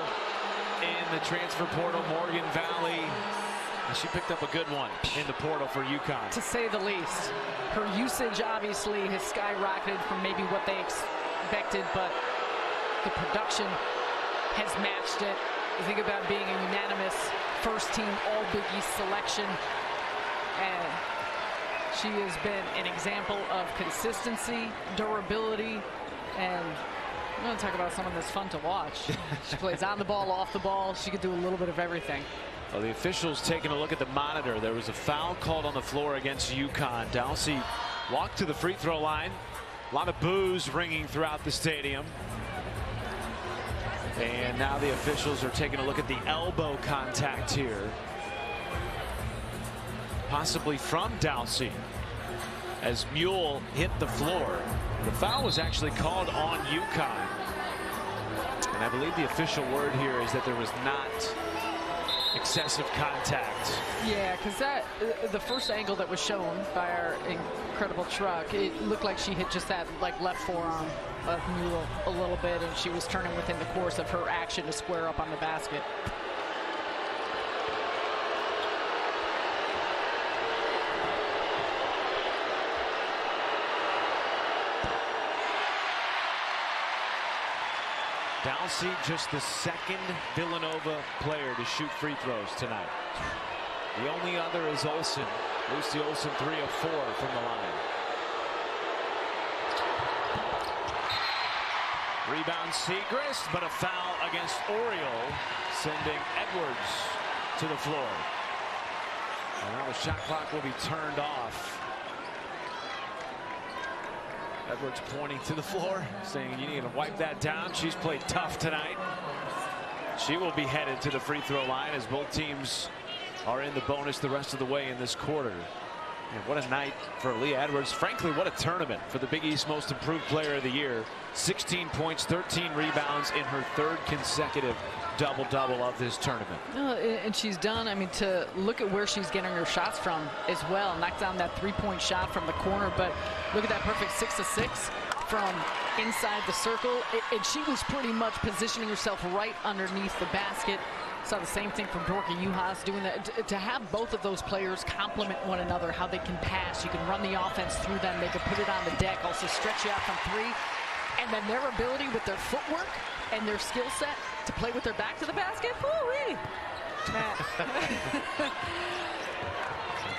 in the transfer portal, Morgan Valley. And she picked up a good one in the portal for UConn. To say the least. Her usage obviously has skyrocketed from maybe what they expected, but the production has matched it. You think about being a unanimous first-team All-Big East selection, and she has been an example of consistency, durability, and I'm going to talk about someone that's fun to watch. She plays on the ball, off the ball. She could do a little bit of everything. Well, the officials taking a look at the monitor. There was a foul called on the floor against UConn. Dalsey walked to the free throw line. A lot of boos ringing throughout the stadium. And now the officials are taking a look at the elbow contact here. Possibly from Dalsey as Mule hit the floor. The foul was actually called on UConn. And I believe the official word here is that there was not excessive contact. Yeah, because the first angle that was shown by our incredible truck, it looked like she hit just that left forearm of Mule a little bit, and she was turning within the course of her action to square up on the basket. Dalsey, just the second Villanova player to shoot free throws tonight. The only other is Olsen. Lucy Olsen, 3 of 4 from the line. Rebound Segrist, but a foul against Oriole, sending Edwards to the floor. And now the shot clock will be turned off. Edwards pointing to the floor, saying you need to wipe that down. She's played tough tonight. She will be headed to the free throw line as both teams are in the bonus the rest of the way in this quarter. And what a night for Leah Edwards. Frankly, what a tournament for the Big East Most Improved Player of the Year. 16 points, 13 rebounds in her 3rd consecutive double-double of this tournament. And she's done, I mean, to look at where she's getting her shots from as well. Knocked down that 3-point shot from the corner, but look at that perfect 6 of 6 from inside the circle, and she was pretty much positioning herself right underneath the basket. Saw the same thing from Dorka Juhas doing that. To have both of those players complement one another, how they can pass, you can run the offense through them, they can put it on the deck, also stretch you out from three, and then their ability with their footwork and their skill set to play with their back to the basket. Woo-wee. Matt.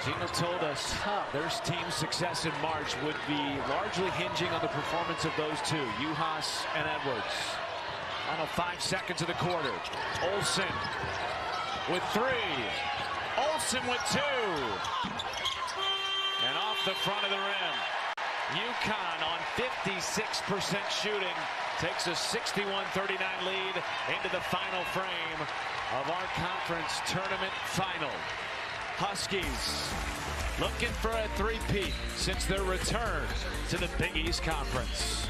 Gina told us their team's success in March would be largely hinging on the performance of those two, Juhas and Edwards. Final 5 seconds of the quarter. Olsen with 3. Olsen with 2. And off the front of the rim. UConn on 56% shooting takes a 61-39 lead into the final frame of our conference tournament final. Huskies looking for a three-peat since their return to the Big East Conference.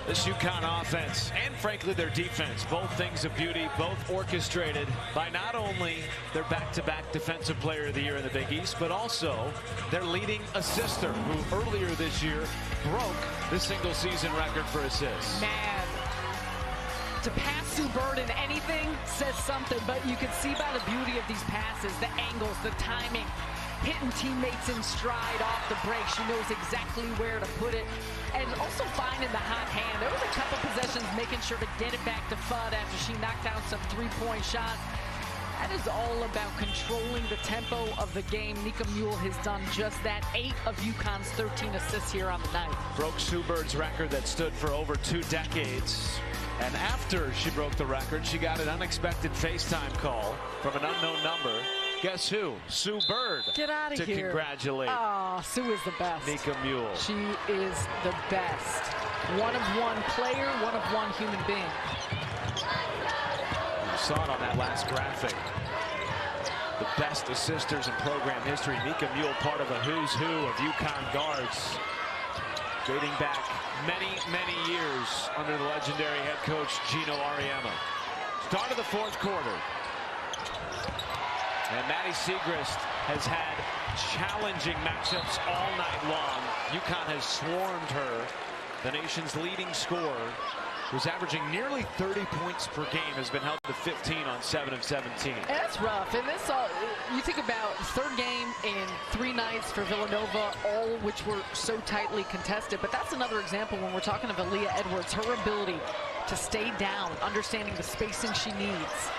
This UConn offense and frankly their defense, both things of beauty, both orchestrated by not only their back-to-back defensive player of the year in the Big East, but also their leading assister, who earlier this year broke the single season record for assists. Man, to pass Sue Bird in anything says something, but you can see by the beauty of these passes, the angles, the timing, hitting teammates in stride off the break. She knows exactly where to put it, and also finding the hot hand. There was a couple possessions making sure to get it back to Fudd after she knocked down some three-point shots. That is all about controlling the tempo of the game. Nika Mule has done just that. 8 of UConn's 13 assists here on the night. Broke Sue Bird's record that stood for over 2 decades. And after she broke the record, she got an unexpected FaceTime call from an unknown number. Guess who? Sue Bird. Get out of here. To congratulate. Oh, Sue is the best. Nika Mule. She is the best. One of one player, one of one human being. You saw it on that last graphic. The best assisters in program history. Nika Mule, part of a who's who of UConn guards, dating back many, many years under the legendary head coach Gino Auriemma. Start of the 4th quarter. And Maddie Siegrist has had challenging matchups all night long. UConn has swarmed her. The nation's leading scorer, who's averaging nearly 30 points per game, has been held to 15 on 7 of 17. That's rough. And this, you think about 3rd game in 3 nights for Villanova, all which were so tightly contested. But that's another example when we're talking of Aaliyah Edwards, her ability to stay down, understanding the spacing she needs.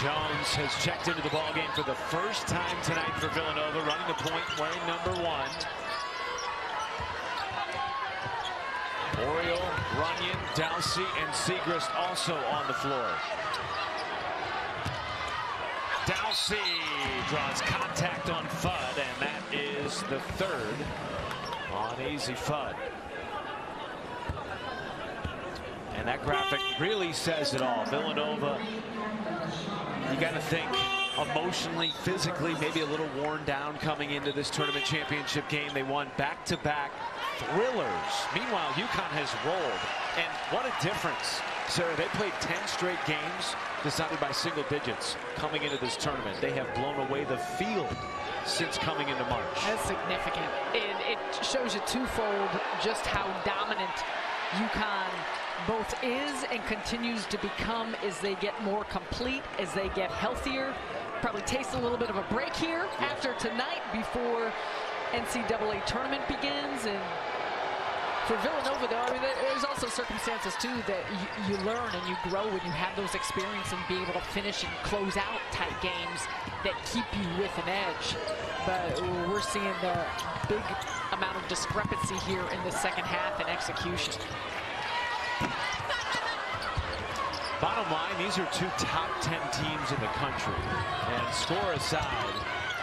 Jones has checked into the ballgame for the first time tonight for Villanova, running the point, wearing number 1. Oriole, Runyon, Dowsey, and Siegrist also on the floor. Dowsey draws contact on Fudd, and that is the 3rd on Easy Fudd. And that graphic really says it all. Villanova, you got to think emotionally, physically, maybe a little worn down coming into this tournament championship game. They won back-to-back thrillers. Meanwhile, UConn has rolled. And what a difference. Sarah, they played 10 straight games decided by single digits coming into this tournament. They have blown away the field since coming into March. That's significant. And it shows you twofold just how dominant UConn both is and continues to become as they get more complete, as they get healthier. Probably taste a little bit of a break here after tonight before NCAA tournament begins. And for Villanova, though, I mean, there's also circumstances, too, that you learn and you grow when you have those experiences and be able to finish and close out tight games that keep you with an edge. But we're seeing the big amount of discrepancy here in the second half and execution. Bottom line, these are 2 top 10 teams in the country. And score aside,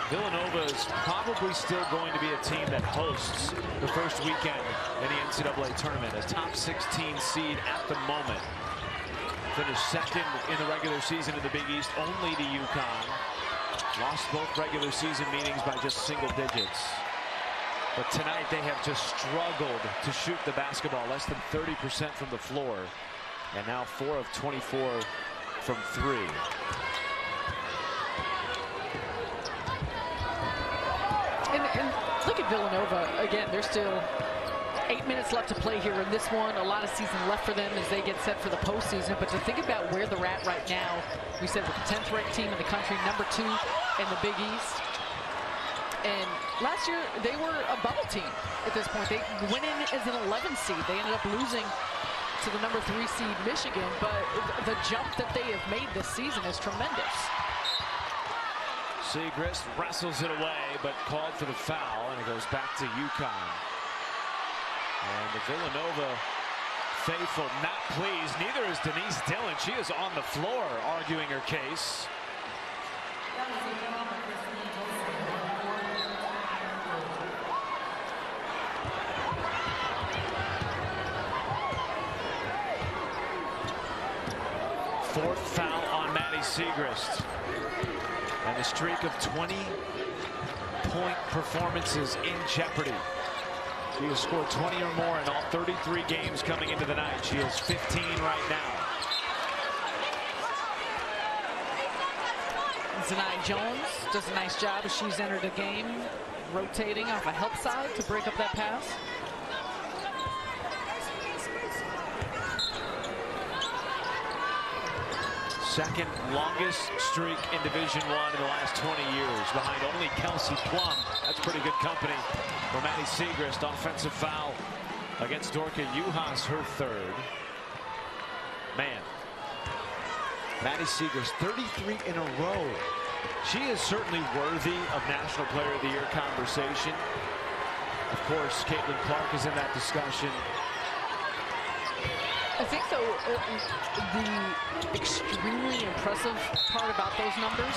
Villanova is probably still going to be a team that hosts the first weekend in the NCAA tournament. A top 16 seed at the moment. Finished 2nd in the regular season in the Big East, only to UConn. Lost both regular season meetings by just single digits. But tonight they have just struggled to shoot the basketball, less than 30% from the floor. And now 4 of 24 from 3. And look at Villanova. Again, there's still 8 minutes left to play here in this one. A lot of season left for them as they get set for the postseason. But to think about where they're at right now, we said we're the 10th ranked team in the country, number 2 in the Big East. And last year, they were a bubble team at this point. They went in as an 11 seed. They ended up losing to the number 3 seed Michigan. But the jump that they have made this season is tremendous. Siegrist wrestles it away, but called for the foul, and it goes back to UConn. And the Villanova faithful not pleased. Neither is Denise Dillon. She is on the floor arguing her case. Fourth foul on Maddie Siegrist. And the streak of 20-point performances in jeopardy. She has scored 20 or more in all 33 games coming into the night. She has 15 right now. Zanai Jones does a nice job as she's entered the game, rotating off a help side to break up that pass. Second longest streak in Division I in the last 20 years, behind only Kelsey Plum. That's pretty good company for Maddie Siegrist. Offensive foul against Dorka Juhas, her 3rd. Man, Maddie Siegrist, 33 in a row. She is certainly worthy of National Player of the Year conversation. Of course, Caitlin Clark is in that discussion. I think, though, the extremely impressive part about those numbers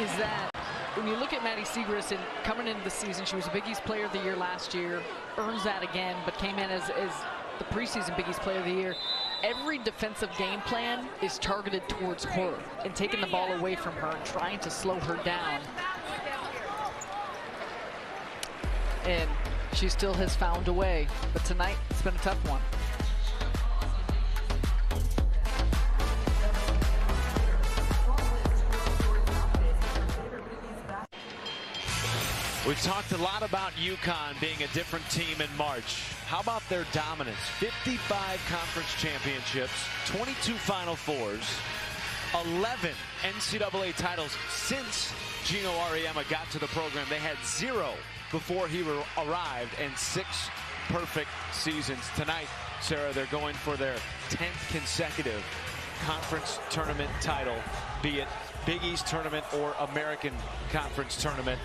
is that when you look at Maddie Siegrist and coming into the season, she was a Big East Player of the Year last year, earns that again, but came in as the preseason Big East Player of the Year. Every defensive game plan is targeted towards her and taking the ball away from her and trying to slow her down. And she still has found a way, but tonight it's been a tough one. We've talked a lot about UConn being a different team in March. How about their dominance? 55 conference championships, 22 Final Fours, 11 NCAA titles since Gino Auriemma got to the program. They had 0 before he arrived, and 6 perfect seasons. Tonight, Sarah, they're going for their 10th consecutive conference tournament title, be it Big East tournament or American Conference tournament.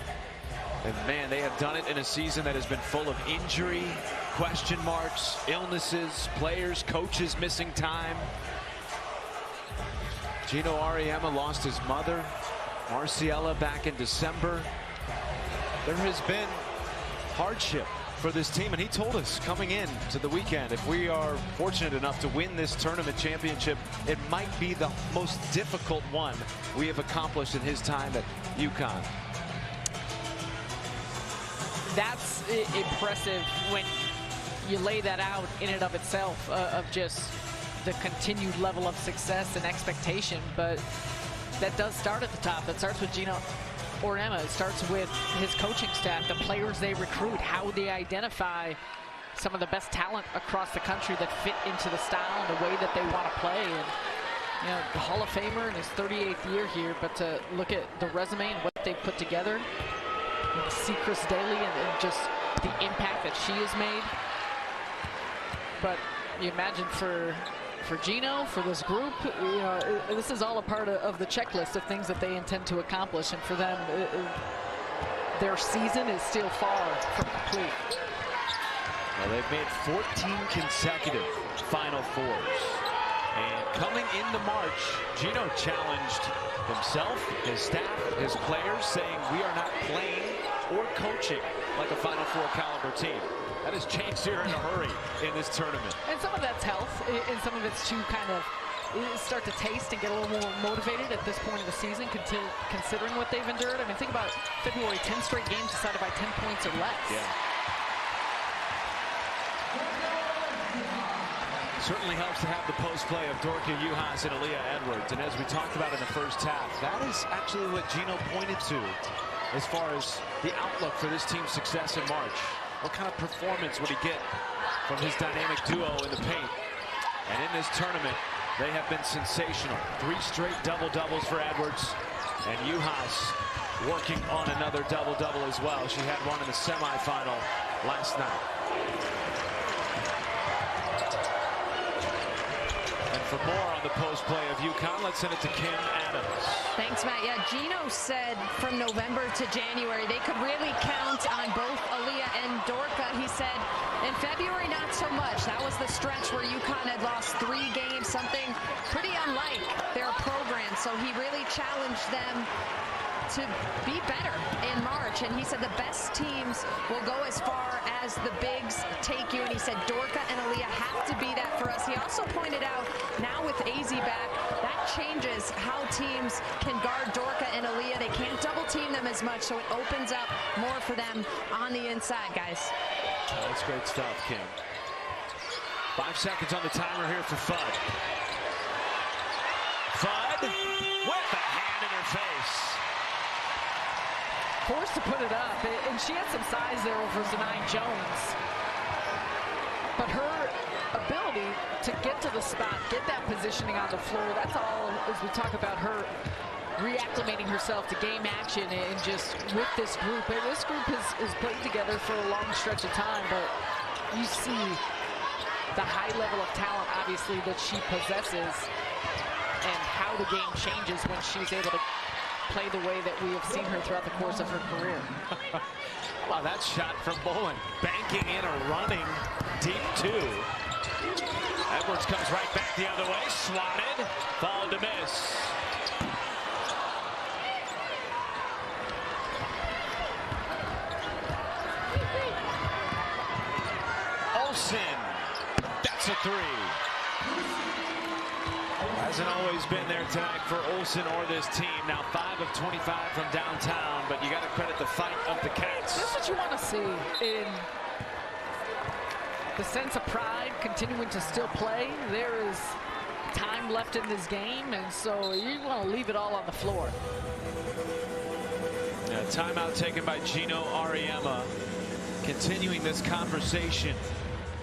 And man, they have done it in a season that has been full of injury, question marks, illnesses, players, coaches missing time. Gino Auriemma lost his mother, Marciella, back in December. There has been hardship for this team, and he told us coming in to the weekend, if we are fortunate enough to win this tournament championship, it might be the most difficult one we have accomplished in his time at UConn. That's impressive when you lay that out in and of itself, of just the continued level of success and expectation. But that does start at the top. That starts with Gino Auriemma. It starts with his coaching staff, the players they recruit, how they identify some of the best talent across the country that fit into the style and the way that they want to play. And you know, the Hall of Famer in his 38th year here, but to look at the resume and what they've put together, see Chris Daly and just the impact that she has made. But you imagine for Gino, for this group, you know, this is all a part of the checklist of things that they intend to accomplish, and for them, their season is still far from complete. Well, they've made 14 consecutive Final Fours. And coming into March, Gino challenged himself, his staff, his players, saying we are not playing or coaching like a Final Four caliber team. That has changed here in a hurry in this tournament. And some of that's health, and some of it's to kind of start to taste and get a little more motivated at this point of the season, considering what they've endured. I mean, think about February, 10 straight games decided by 10 points or less. Yeah. Certainly helps to have the post play of Dorka Juhas and Aaliyah Edwards. And as we talked about in the first half, that is actually what Gino pointed to as far as the outlook for this team's success in March. What kind of performance would he get from his dynamic duo in the paint? And in this tournament, they have been sensational. 3 straight double-doubles for Edwards. And Juhas working on another double-double as well. She had one in the semifinal last night. And for more on the post play of UConn, let's send it to Kim Adams. Thanks, Matt. Yeah, Gino said from November to January they could really count on both Aaliyah and Dorka. He said in February, not so much. That was the stretch where UConn had lost 3 games, something pretty unlike their program. So he really challenged them to be better in March, and he said the best teams will go as far as the bigs take you, and he said Dorka and Aaliyah have to be that for us. He also pointed out now with AZ back, that changes how teams can guard Dorka and Aaliyah. They can't double team them as much, so it opens up more for them on the inside, guys. That's great stuff, Kim. 5 seconds on the timer here for Fudd. Fudd with a hand in her face. Forced to put it up, and she had some size there over Zanine Jones. But her ability to get to the spot, get that positioning on the floor, that's all as we talk about her reacclimating herself to game action and just with this group. And this group has played together for a long stretch of time, but you see the high level of talent, obviously, that she possesses and how the game changes when she's able to play the way that we have seen her throughout the course of her career. Wow, that shot from Bowen. Banking in or running deep 2. Edwards comes right back the other way. Swatted. Fouled to miss. Olsen. That's a 3. Hasn't always been there tonight for Olsen or this team. Now 5 of 25 from downtown, but you got to credit the fight of the Cats. That's what you want to see in the sense of pride, continuing to still play. There is time left in this game, and so you want to leave it all on the floor. Yeah, timeout taken by Gino Auriemma, continuing this conversation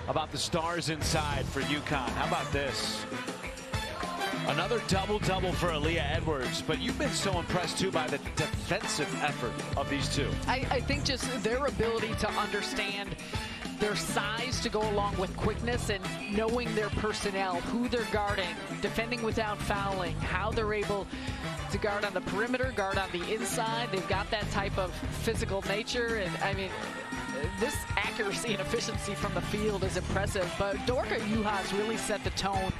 about the stars inside for UConn. How about this? Another double-double for Aaliyah Edwards, but you've been so impressed, too, by the defensive effort of these two. I think just their ability to understand their size to go along with quickness and knowing their personnel, who they're guarding, defending without fouling, how they're able to guard on the perimeter, guard on the inside. They've got that type of physical nature, and, I mean, this accuracy and efficiency from the field is impressive, but Dorka Juhas really set the tone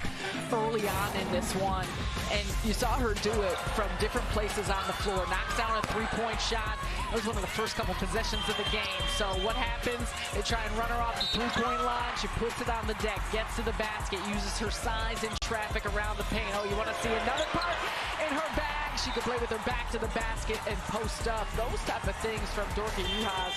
early on in this one, and you saw her do it from different places on the floor. Knocks down a 3-point shot. That was one of the first couple possessions of the game. So what happens? They try and run her off the 3-point line. She puts it on the deck, gets to the basket, uses her size in traffic around the paint. Oh, you want to see another part in her bag? She can play with her back to the basket and post up. Those type of things from Dorka Juhas.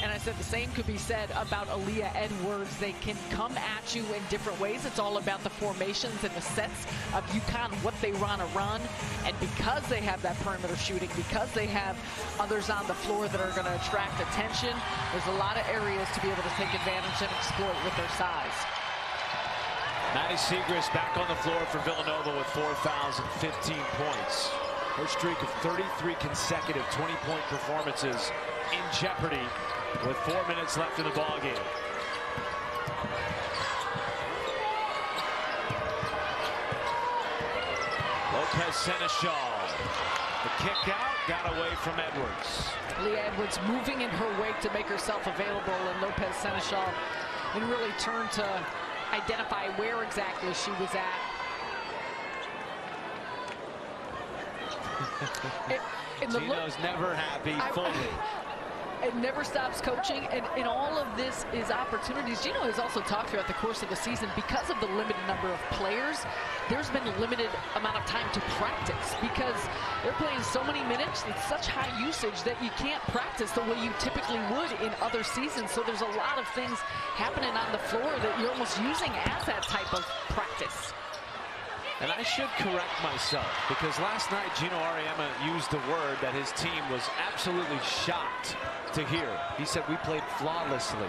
And I said the same could be said about Aaliyah Edwards. They can come at you in different ways. It's all about the formations and the sets of UConn, what they want to run. And because they have that perimeter shooting, because they have others on the floor that are going to attract attention, there's a lot of areas to be able to take advantage and exploit with their size. Maddie Siegrist back on the floor for Villanova with 4 fouls and 15 points. Her streak of 33 consecutive 20-point performances in jeopardy with 4 minutes left in the ballgame. Lopez Seneschal. The kick out got away from Edwards. Leah Edwards moving in her wake to make herself available, and Lopez Seneschal didn't really turn to identify where exactly she was at. Gino's never happy fully. It never stops coaching, and all of this is opportunities. Gino has also talked throughout the course of the season, because of the limited number of players, there's been a limited amount of time to practice because they're playing so many minutes. It's such high usage that you can't practice the way you typically would in other seasons. So there's a lot of things happening on the floor that you're almost using as that type of practice. And I should correct myself, because last night Gino Auriemma used the word that his team was absolutely shocked to hear. He said we played flawlessly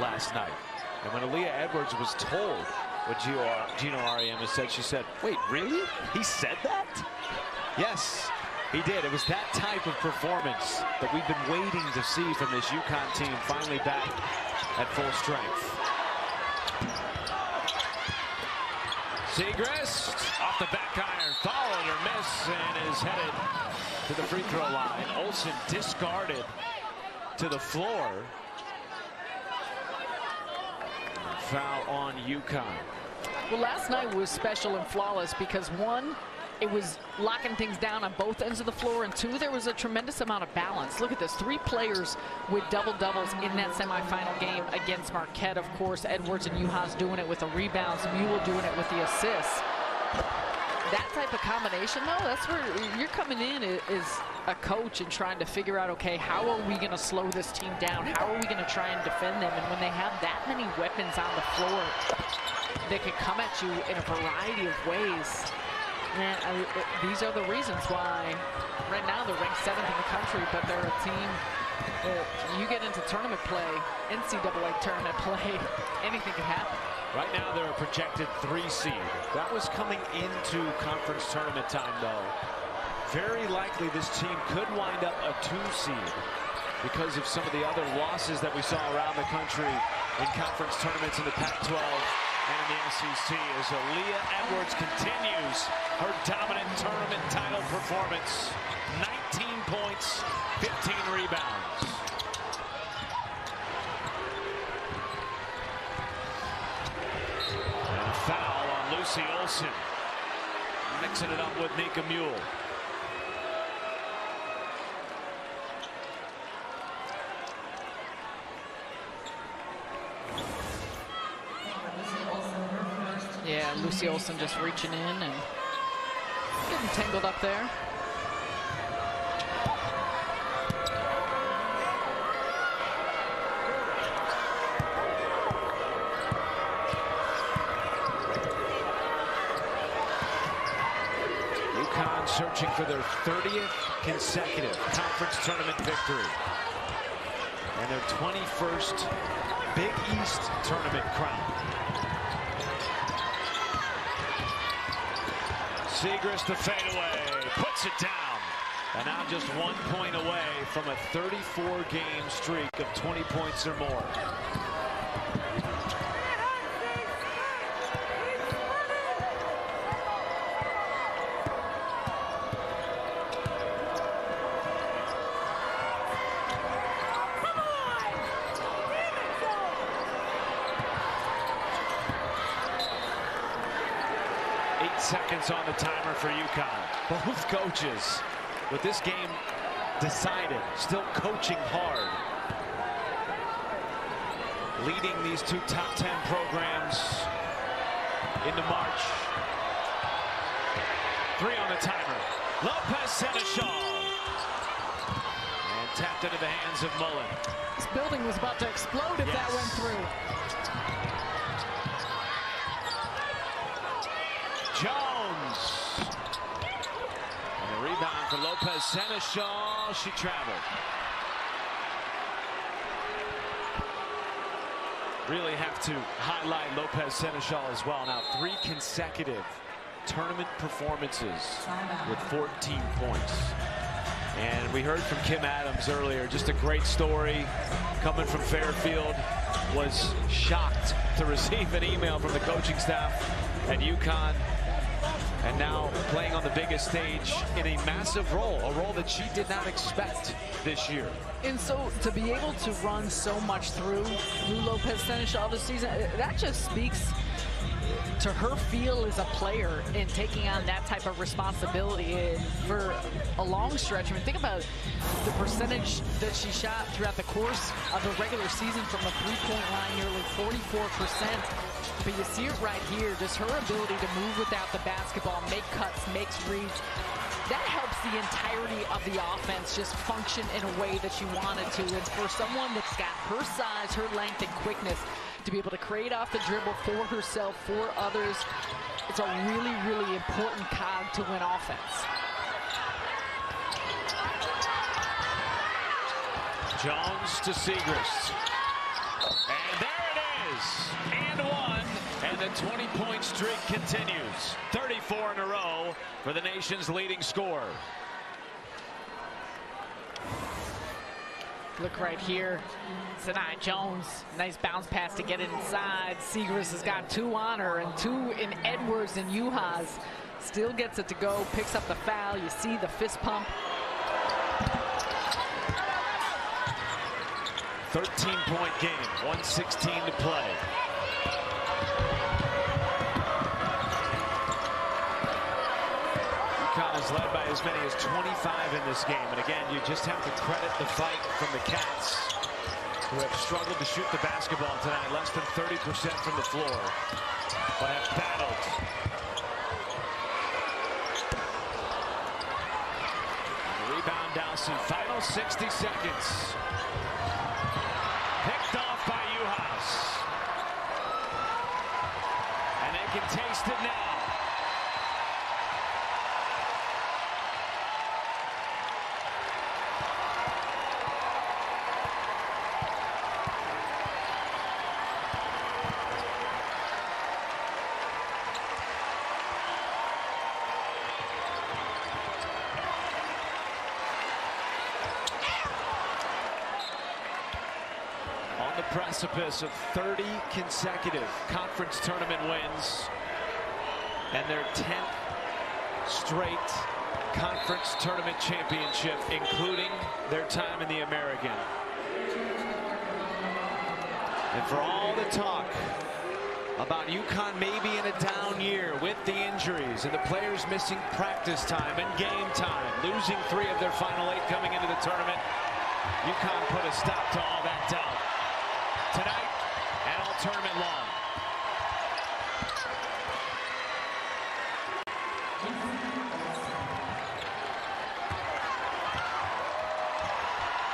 last night. And when Aaliyah Edwards was told what Gino Auriemma said, she said, wait, really? He said that? Yes, he did. It was that type of performance that we've been waiting to see from this UConn team, finally back at full strength. Siegrist off the back iron, followed or miss, and is headed to the free throw line. Olsen discarded to the floor. Foul on UConn. Well, last night was special and flawless because, one, it was locking things down on both ends of the floor, and two, there was a tremendous amount of balance. Look at this, 3 players with double-doubles in that semifinal game against Marquette, of course. Edwards and Juhas doing it with the rebounds, Mule doing it with the assists. That type of combination, though, that's where you're coming in as a coach and trying to figure out, okay, how are we going to slow this team down? How are we going to try and defend them? And when they have that many weapons on the floor that can come at you in a variety of ways, man, these are the reasons why right now they're ranked 7th in the country, but they're a team that you get into tournament play, NCAA tournament play, anything can happen. Right now they're a projected 3 seed. That was coming into conference tournament time, though. Very likely this team could wind up a 2 seed because of some of the other losses that we saw around the country in conference tournaments in the Pac-12 and in the SEC, as Aaliyah Edwards continues her dominant tournament title performance. 19 points, 15 rebounds. And a foul on Lucy Olsen. Mixing it up with Nika Mule. Yeah, Lucy Olsen just reaching in and getting tangled up there. UConn searching for their 30th consecutive conference tournament victory and their 21st Big East tournament crown. Siegrist the fadeaway, puts it down, and now just 1 point away from a 34-game streak of 20 points or more. Seconds on the timer for UConn. Both coaches with this game decided, still coaching hard. Leading these 2 top 10 programs into March. 3 on the timer. Lopez Seneschal. And tapped into the hands of Mullen. This building was about to explode if that went through. Jones. And a rebound for Lopez Seneschal. She traveled. Really have to highlight Lopez Seneschal as well. Now 3 consecutive tournament performances with 14 points. And we heard from Kim Adams earlier, just a great story coming from Fairfield. Was shocked to receive an email from the coaching staff at UConn. And now playing on the biggest stage in a massive role, a role that she did not expect this year. And so to be able to run so much through Lou Lopez Seneschal this season, that just speaks to her feel as a player in taking on that type of responsibility. And for a long stretch, I mean, think about the percentage that she shot throughout the course of the regular season from the three-point line, nearly 44%. But you see it right here, just her ability to move without the basketball, make cuts, makes reads. That helps the entirety of the offense just function in a way that you want it to. And for someone that's got her size, her length, and quickness to be able to create off the dribble for herself, for others, it's a really, really important cog to win offense. Jones to Siegrist. And there it is. And one. And the 20-point streak continues. 34 in a row for the nation's leading scorer. Look right here. Sanaa Jones. Nice bounce pass to get it inside. Siegrist has got 2 on her and 2 in Edwards and Juhas. Still gets it to go. Picks up the foul. You see the fist pump. 13-point game. 1:16 to play. UConn is led by as many as 25 in this game. And again, you just have to credit the fight from the Cats, who have struggled to shoot the basketball tonight. Less than 30% from the floor, but have battled. Rebound Dowsey. Final 60 seconds. Picked off by Juhas. And they can taste it now. The precipice of 30 consecutive conference tournament wins and their 10th straight conference tournament championship, including their time in the American. And for all the talk about UConn maybe in a down year with the injuries and the players missing practice time and game time, losing 3 of their final 8 coming into the tournament, UConn put a stop to all that doubt tonight and all tournament long.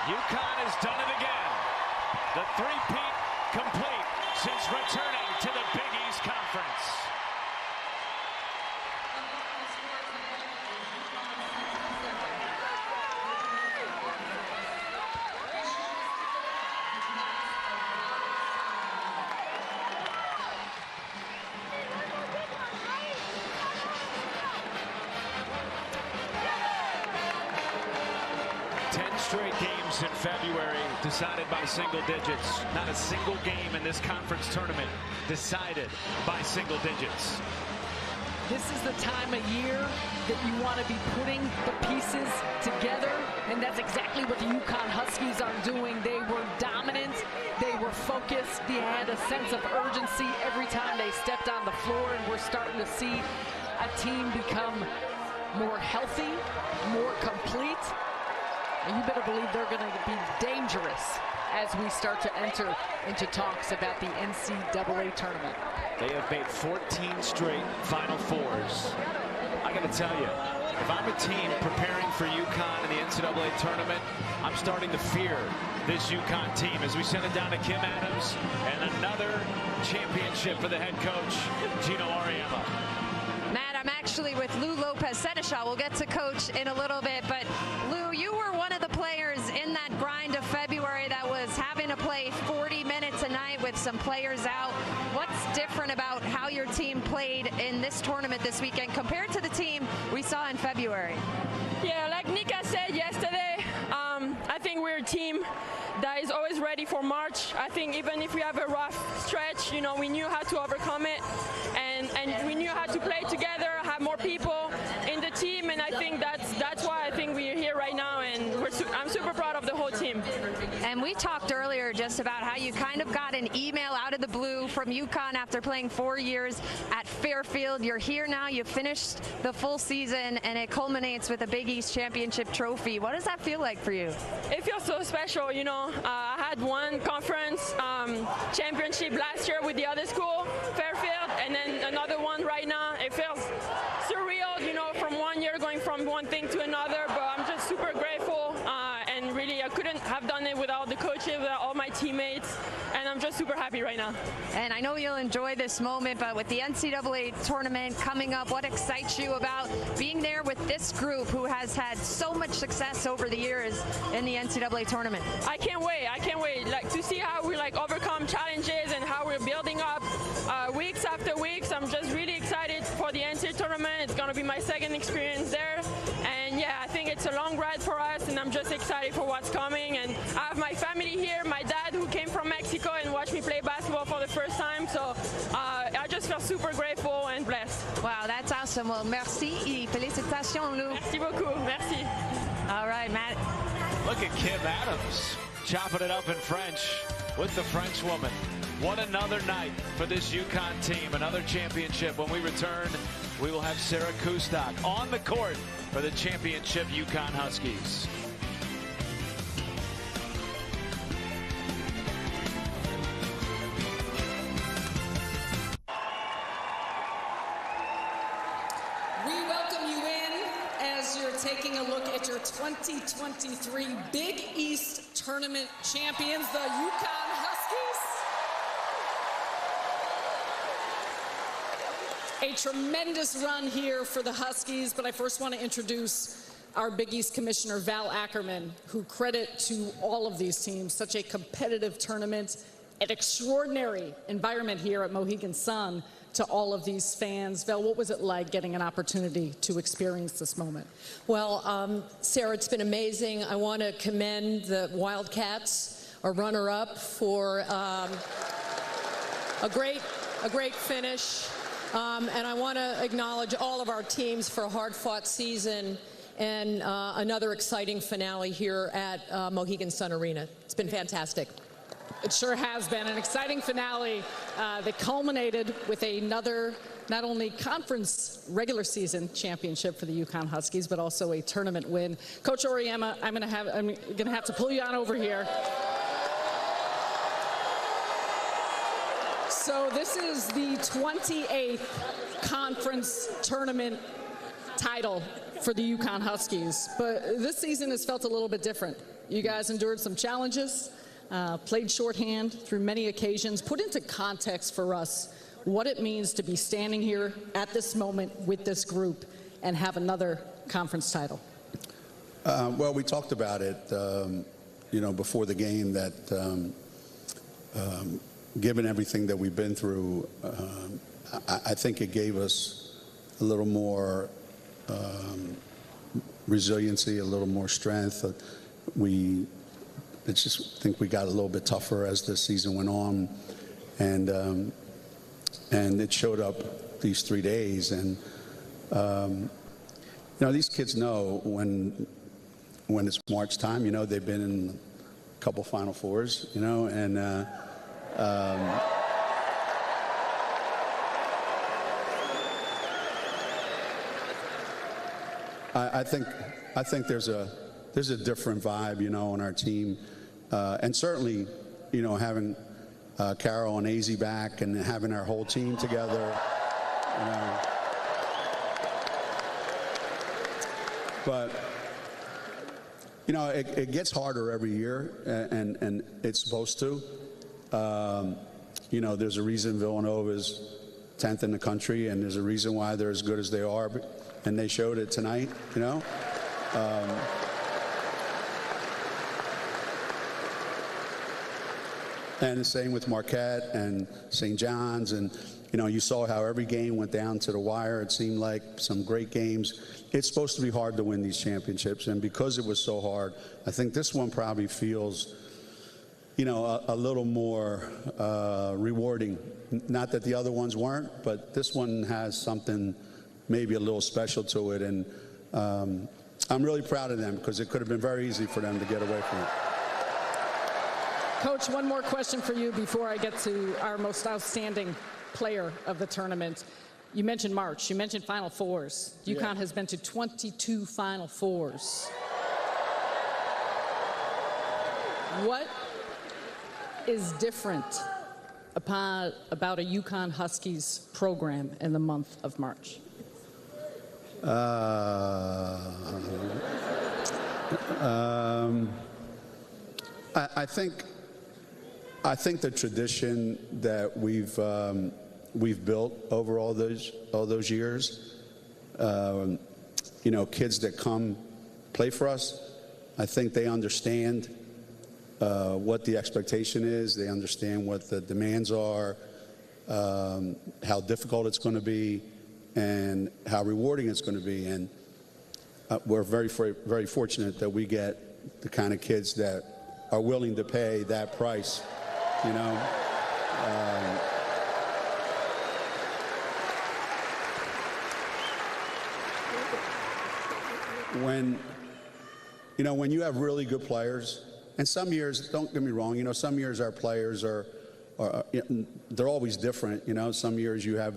UConn has done it again. The three-peat complete since returning to the Big East Conference. Straight games in February decided by single digits. Not a single game in this conference tournament decided by single digits. This is the time of year that you want to be putting the pieces together, and that's exactly what the UConn Huskies are doing. They were dominant, they were focused, they had a sense of urgency every time they stepped on the floor, and we're starting to see a team become more healthy, more complete. And you better believe they're going to be dangerous as we start to enter into talks about the NCAA tournament. They have made 14 straight Final Fours. I got to tell you, if I'm a team preparing for UConn in the NCAA tournament, I'm starting to fear this UConn team as we send it down to Kim Adams and another championship for the head coach, Gino Auriemma. Matt, I'm actually with Lou Lopez-Seneschal. We'll get to Coach in a little bit, but Lou, you were one of the players in that grind of February that was having to play 40 minutes a night with some players out. What's different about how your team played in this tournament this weekend compared to the team we saw in February? Yeah, like Nika said yesterday, I think we're a team that is always ready for March. I think even if we have a rough stretch, you know, we knew how to overcome it, and we knew how to play together, have more people in the team, and I think that's why I think we're here right now, and I'm super proud of the whole team. And we talked talked earlier just about how you kind of got an email out of the blue from UConn after playing 4 years at Fairfield. You're here now. You finished the full season, and it culminates with a Big East championship trophy. What does that feel like for you? It feels so special, you know. I had one conference championship last year with the other school, Fairfield, and then another one right now. It feels surreal, you know, from 1 year going from one thing to another, but I'm just super grateful, and really I couldn't have done it without the coaches, without all my teammates, and I'm just super happy right now. And I know you'll enjoy this moment, but with the NCAA tournament coming up, what excites you about being there with this group who has had so much success over the years in the NCAA tournament? I can't wait. I can't wait. Like, to see how we overcome challenges and how we're building up weeks after weeks. I'm just really excited for the NCAA tournament. It's going to be my second experience there. And yeah, I think it's a long ride for us, and I'm just excited for what's coming. And I have my family here, my dad who came from Mexico and watched me play basketball for the first time. So I just feel super grateful and blessed. Wow, that's awesome. Well, merci et félicitations, Lou. Merci beaucoup. Merci. All right, Matt. Look at Kim Adams chopping it up in French with the French woman. What another night for this UConn team. Another championship. When we return, we will have Sarah Kustok on the court for the championship UConn Huskies. We welcome you in as you're taking a look at your 2023 Big East Tournament champions, the UConn Huskies. A tremendous run here for the Huskies, but I first want to introduce our Big East Commissioner, Val Ackerman, who credit to all of these teams. Such a competitive tournament, an extraordinary environment here at Mohegan Sun to all of these fans. Val, what was it like getting an opportunity to experience this moment? Well, Sarah, it's been amazing. I want to commend the Wildcats, a runner-up, for a great finish. And I want to acknowledge all of our teams for a hard-fought season and another exciting finale here at Mohegan Sun Arena. It's been fantastic. It sure has been an exciting finale that culminated with another, not only conference regular season championship for the UConn Huskies, but also a tournament win. Coach Auriemma, I'm gonna have to pull you on over here. So this is the 28th conference tournament title for the UConn Huskies, but this season has felt a little bit different. You guys endured some challenges, played shorthand through many occasions. Put into context for us what it means to be standing here at this moment with this group and have another conference title. Well, we talked about it, before the game that given everything that we've been through, I think it gave us a little more resiliency, a little more strength. I just think we got a little bit tougher as the season went on, and it showed up these 3 days. And these kids know when it's March time. They've been in a couple Final Fours, and I think there's a different vibe, on our team, and certainly, having Carol and AZ back and having our whole team together, But it gets harder every year, and it's supposed to. There's a reason Villanova is 10th in the country, and there's a reason why they're as good as they are, and they showed it tonight, And the same with Marquette and St. John's, and you saw how every game went down to the wire. It seemed like some great games. It's supposed to be hard to win these championships, and because it was so hard, I think this one probably feels a little more rewarding. Not that the other ones weren't, but this one has something maybe a little special to it, and I'm really proud of them because it could have been very easy for them to get away from it. Coach, one more question for you before I get to our most outstanding player of the tournament. You mentioned March. You mentioned Final Fours. UConn has been to 22 Final Fours. What is different about a UConn Huskies program in the month of March? I think the tradition that we've built over all those years, you know, kids that come play for us, I think they understand what the expectation is. They understand what the demands are, how difficult it's going to be, and how rewarding it's going to be. And we're very fortunate that we get the kind of kids that are willing to pay that price, you know. When you have really good players, and some years, don't get me wrong, you know, some years our players are they're always different, you know. Some years you have,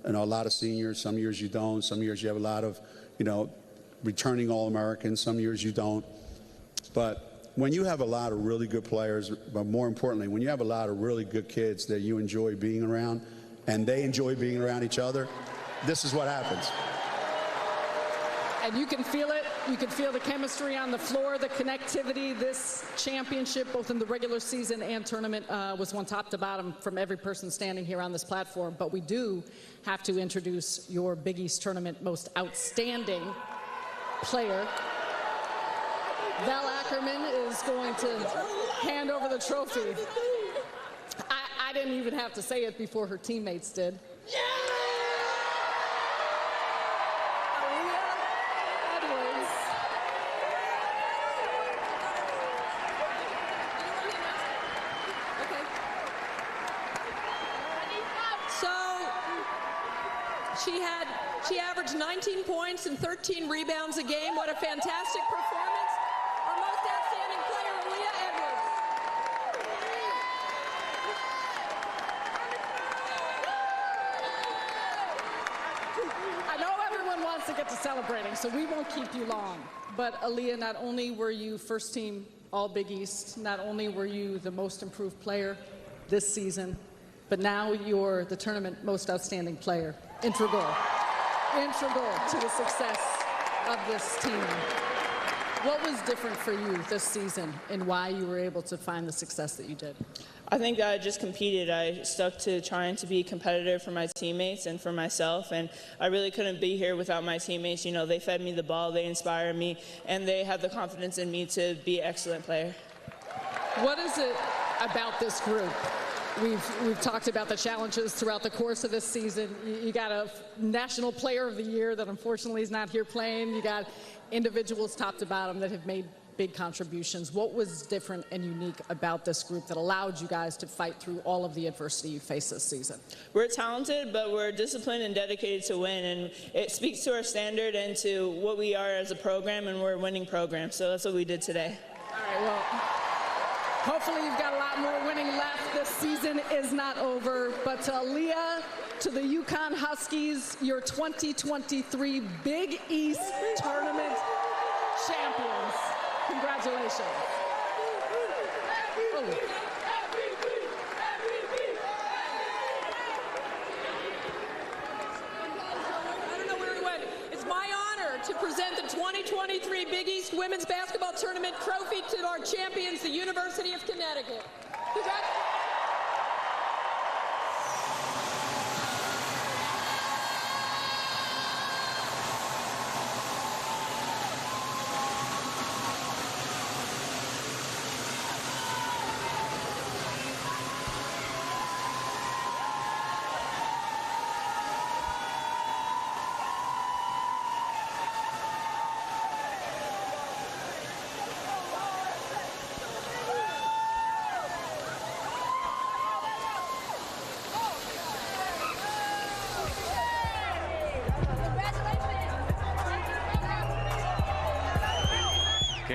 you know, a lot of seniors, some years you don't, some years you have a lot of, you know, returning All-Americans, some years you don't. But when you have a lot of really good players, but more importantly, when you have a lot of really good kids that you enjoy being around, and they enjoy being around each other, this is what happens. And you can feel it. You can feel the chemistry on the floor, the connectivity. This championship, both in the regular season and tournament, was won top to bottom from every person standing here on this platform. But we do have to introduce your Big East tournament most outstanding player. Val Ackerman is going to hand over the trophy. I didn't even have to say it before her teammates did. She averaged 19 points and 13 rebounds a game. What a fantastic performance. Our most outstanding player, Aaliyah Edwards. I know everyone wants to get to celebrating, so we won't keep you long. But Aaliyah, not only were you first team All Big East, not only were you the most improved player this season, but now you're the tournament most outstanding player. Integral to the success of this team. What was different for you this season and why you were able to find the success that you did? I think I just competed. I stuck to trying to be competitive for my teammates and for myself, and I really couldn't be here without my teammates. You know, they fed me the ball, they inspired me, and they have the confidence in me to be an excellent player. What is it about this group? We've talked about the challenges throughout the course of this season. You got a National Player of the Year that unfortunately is not here playing. You got individuals top to bottom that have made big contributions. What was different and unique about this group that allowed you guys to fight through all of the adversity you faced this season? We're talented, but we're disciplined and dedicated to win, and it speaks to our standard and to what we are as a program, and we're a winning program, so that's what we did today. All right, well, hopefully you've got a lot more winning left. This season is not over, but to Aaliyah, to the UConn Huskies, your 2023 Big East Tournament champions. Congratulations. I don't know where he went. It's my honor to present the 2023 Big East Women's Basketball Tournament trophy to our champions, the University of Connecticut. Congratulations.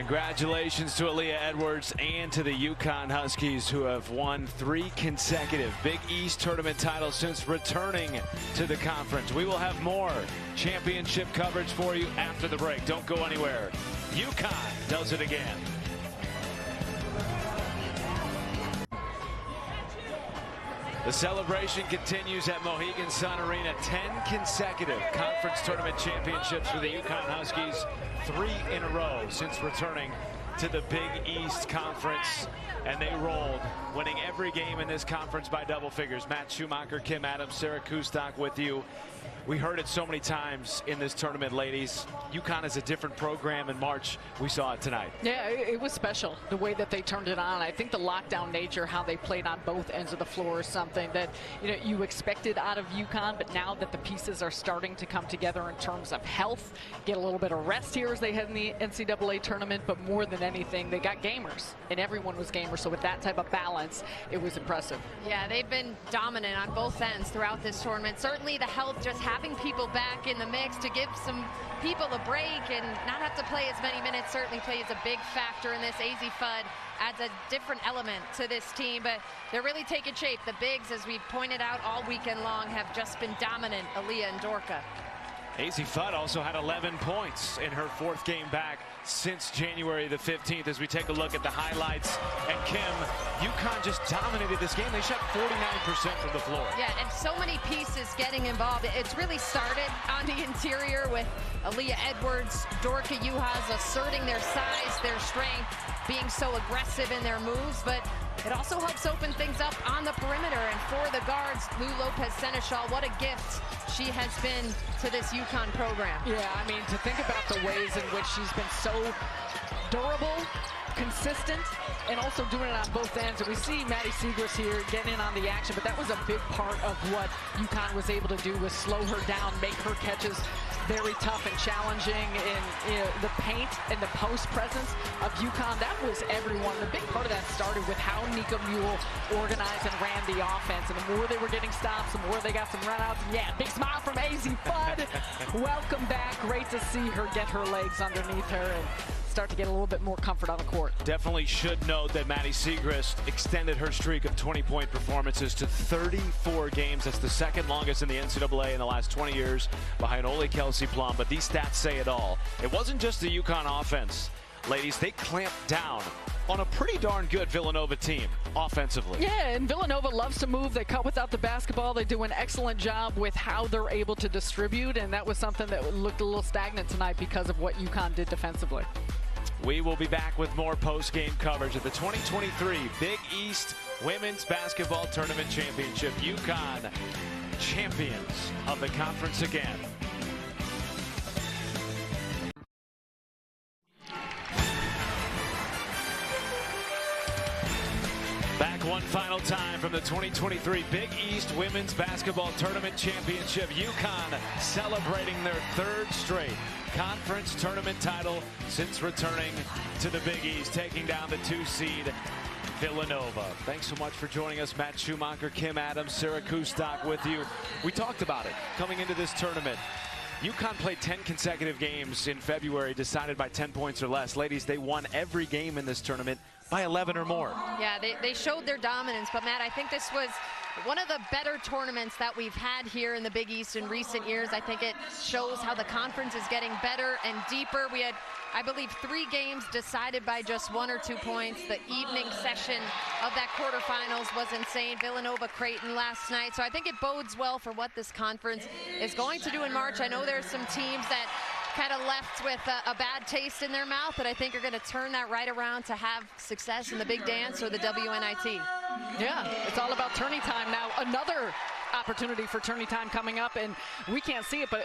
Congratulations to Aaliyah Edwards and to the UConn Huskies, who have won 3 consecutive Big East tournament titles since returning to the conference. We will have more championship coverage for you after the break. Don't go anywhere. UConn does it again. The celebration continues at Mohegan Sun Arena. 10 consecutive conference tournament championships for the UConn Huskies. 3 in a row since returning to the Big East Conference. And they rolled, winning every game in this conference by double figures. Matt Schumacher, Kim Adams, Sarah Kustok with you. We heard it so many times in this tournament, ladies. UConn is a different program in March. We saw it tonight. Yeah, it was special, the way that they turned it on. I think the lockdown nature, how they played on both ends of the floor, is something that you expected out of UConn, but now that the pieces are starting to come together in terms of health, get a little bit of rest here as they head in the NCAA tournament, but more than anything, they got gamers, and everyone was gamers. So with that type of balance, it was impressive. Yeah, they've been dominant on both ends throughout this tournament. Certainly the health, just having people back in the mix to give some people a break and not have to play as many minutes certainly plays a big factor in this. AZ Fudd adds a different element to this team, but they're really taking shape. The bigs, as we've pointed out all weekend long, have just been dominant, Aaliyah and Dorka. AZ Fudd also had 11 points in her 4th game back since January the 15th. As we take a look at the highlights, and Kim, UConn just dominated this game. They shot 49% from the floor. Yeah, and so many pieces getting involved. It's really started on the interior with Aaliyah Edwards, Dorka Juhas asserting their size, their strength, being so aggressive in their moves, but it also helps open things up on the perimeter. And for the guards, Lou Lopez-Seneschal, what a gift she has been to this UConn program. Yeah, I mean, to think about the ways in which she's been so durable, consistent, and also doing it on both ends. And we see Maddie Siegrist here getting in on the action, but that was a big part of what UConn was able to do, was slow her down, make her catches very tough and challenging in the paint and the post presence of UConn. That was everyone. The big part of that started with how Nika Mule organized and ran the offense. And the more they were getting stops, the more they got some runouts. Yeah, big smile from AZ Fudd. Welcome back. Great to see her get her legs underneath her and start to get a little bit more comfort on the court. Definitely should note that Maddie Siegrist extended her streak of 20-point performances to 34 games. That's the 2nd longest in the NCAA in the last 20 years, behind Ole Kelsey Plum. But these stats say it all. It wasn't just the UConn offense, ladies. They clamped down on a pretty darn good Villanova team offensively. Yeah, and Villanova loves to move. They cut without the basketball. They do an excellent job with how they're able to distribute, and that was something that looked a little stagnant tonight because of what UConn did defensively. We will be back with more post-game coverage of the 2023 Big East Women's Basketball Tournament Championship. UConn, champions of the conference again. Back one final time from the 2023 Big East Women's Basketball Tournament Championship. UConn celebrating their 3rd straight conference tournament title since returning to the Big East, taking down the 2 seed Villanova. Thanks so much for joining us. Matt Schumacher, Kim Adams, Sarah Kustok with you. We talked about it coming into this tournament. UConn played 10 consecutive games in February, decided by 10 points or less. Ladies, they won every game in this tournament by 11 or more. Yeah, they showed their dominance, but Matt, I think this was one of the better tournaments that we've had here in the Big East in recent years. I think it shows how the conference is getting better and deeper. We had, I believe, 3 games decided by just 1 or 2 points. The evening session of that quarterfinals was insane. Villanova Creighton last night. So I think it bodes well for what this conference is going to do in March. I know there's some teams that kind of left with a bad taste in their mouth, but I think are going to turn that right around to have success in the Big Dance or the WNIT. Yeah, it's all about tourney time now. Another opportunity for tourney time coming up, and we can't see it, but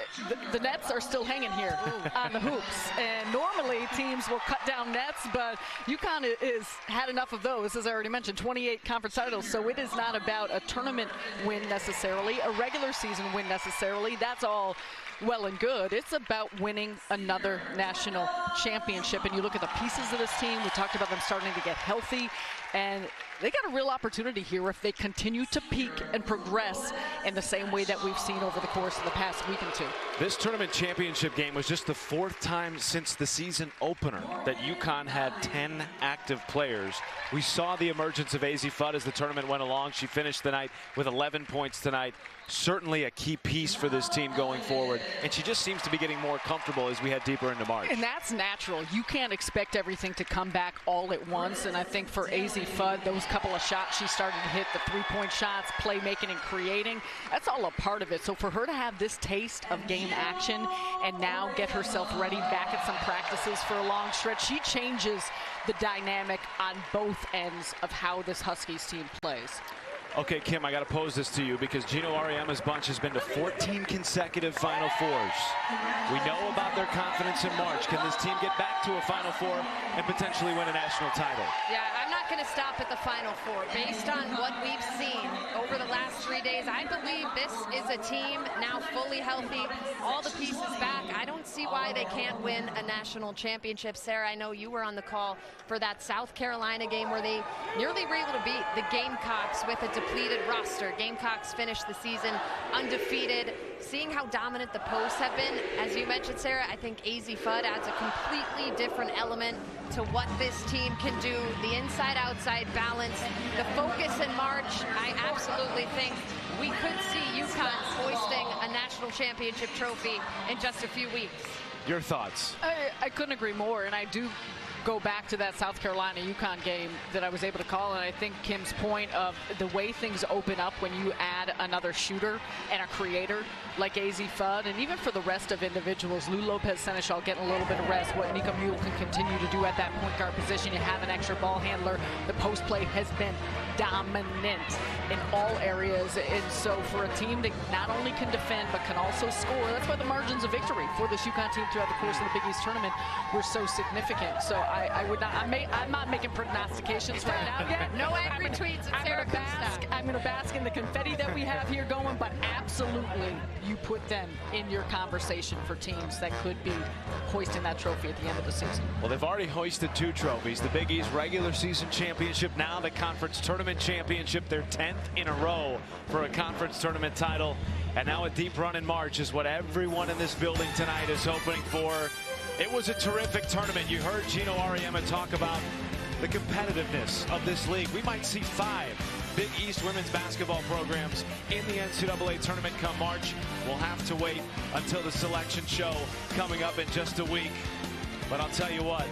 the nets are still hanging here on the hoops. And normally teams will cut down nets, but UConn is had enough of those. As I already mentioned, 28 conference titles, so it is not about a tournament win necessarily, a regular season win necessarily. That's all well and good. It's about winning another national championship. And you look at the pieces of this team, we talked about them starting to get healthy, and they got a real opportunity here if they continue to peak and progress in the same way that we've seen over the course of the past week and two. This tournament championship game was just the 4th time since the season opener that UConn had 10 active players. We saw the emergence of Azzi Fudd as the tournament went along. She finished the night with 11 points tonight. Certainly a key piece for this team going forward, and she just seems to be getting more comfortable as we head deeper into March. And that's natural. You can't expect everything to come back all at once, and I think for Azzi Fudd, those couple of shots she started to hit, the three-point shots, playmaking and creating, that's all a part of it. So for her to have this taste of game action and now get herself ready back at some practices for a long stretch, she changes the dynamic on both ends of how this Huskies team plays. Okay, Kim, I got to pose this to you because Gino Auriemma's bunch has been to 14 consecutive Final Fours. We know about their confidence in March. Can this team get back to a Final Four and potentially win a national title? Yeah, I'm not going to stop at the Final Four. Based on what we've seen over the last 3 days, I believe this is a team now fully healthy, all the pieces back. I don't see why they can't win a national championship. Sarah, I know you were on the call for that South Carolina game where they nearly were able to beat the Gamecocks with a depleted roster. Gamecocks finished the season undefeated. Seeing how dominant the posts have been, as you mentioned, Sarah, I think Azzi Fudd adds a completely different element to what this team can do. The inside-outside balance, the focus in March, I absolutely think we could see UConn hoisting a national championship trophy in just a few weeks. Your thoughts? I couldn't agree more, and I do go back to that South Carolina UConn game that I was able to call, and I think Kim's point of the way things open up when you add another shooter and a creator like Azzi Fudd, and even for the rest of individuals, Lou Lopez-Seneschal getting a little bit of rest, what Nika Mule can continue to do at that point guard position. You have an extra ball handler. The post play has been dominant in all areas, and so for a team that not only can defend but can also score, that's why the margins of victory for this UConn team throughout the course of the Big East tournament were so significant. So I would not, I'm not making prognostications right now yet. No angry tweets. I'm going to bask in the confetti that we have here going, but absolutely you put them in your conversation for teams that could be hoisting that trophy at the end of the season. Well, they've already hoisted 2 trophies, the Big East regular season championship, now the conference tournament championship, their 10th in a row for a conference tournament title. And now a deep run in March is what everyone in this building tonight is hoping for. It was a terrific tournament. You heard Gino Auriemma talk about the competitiveness of this league. We might see 5 Big East women's basketball programs in the NCAA tournament come March. We'll have to wait until the selection show coming up in just a week. But I'll tell you what,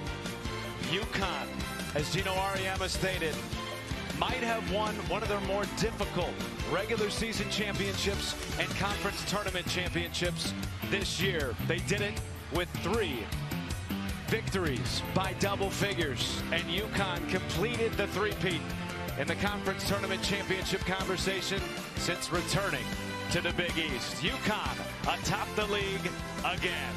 UConn, as Gino Auriemma stated, might have won one of their more difficult regular season championships and conference tournament championships this year. They did it with 3 victories by double figures, and UConn completed the three-peat in the conference tournament championship conversation since returning to the Big East. UConn atop the league again.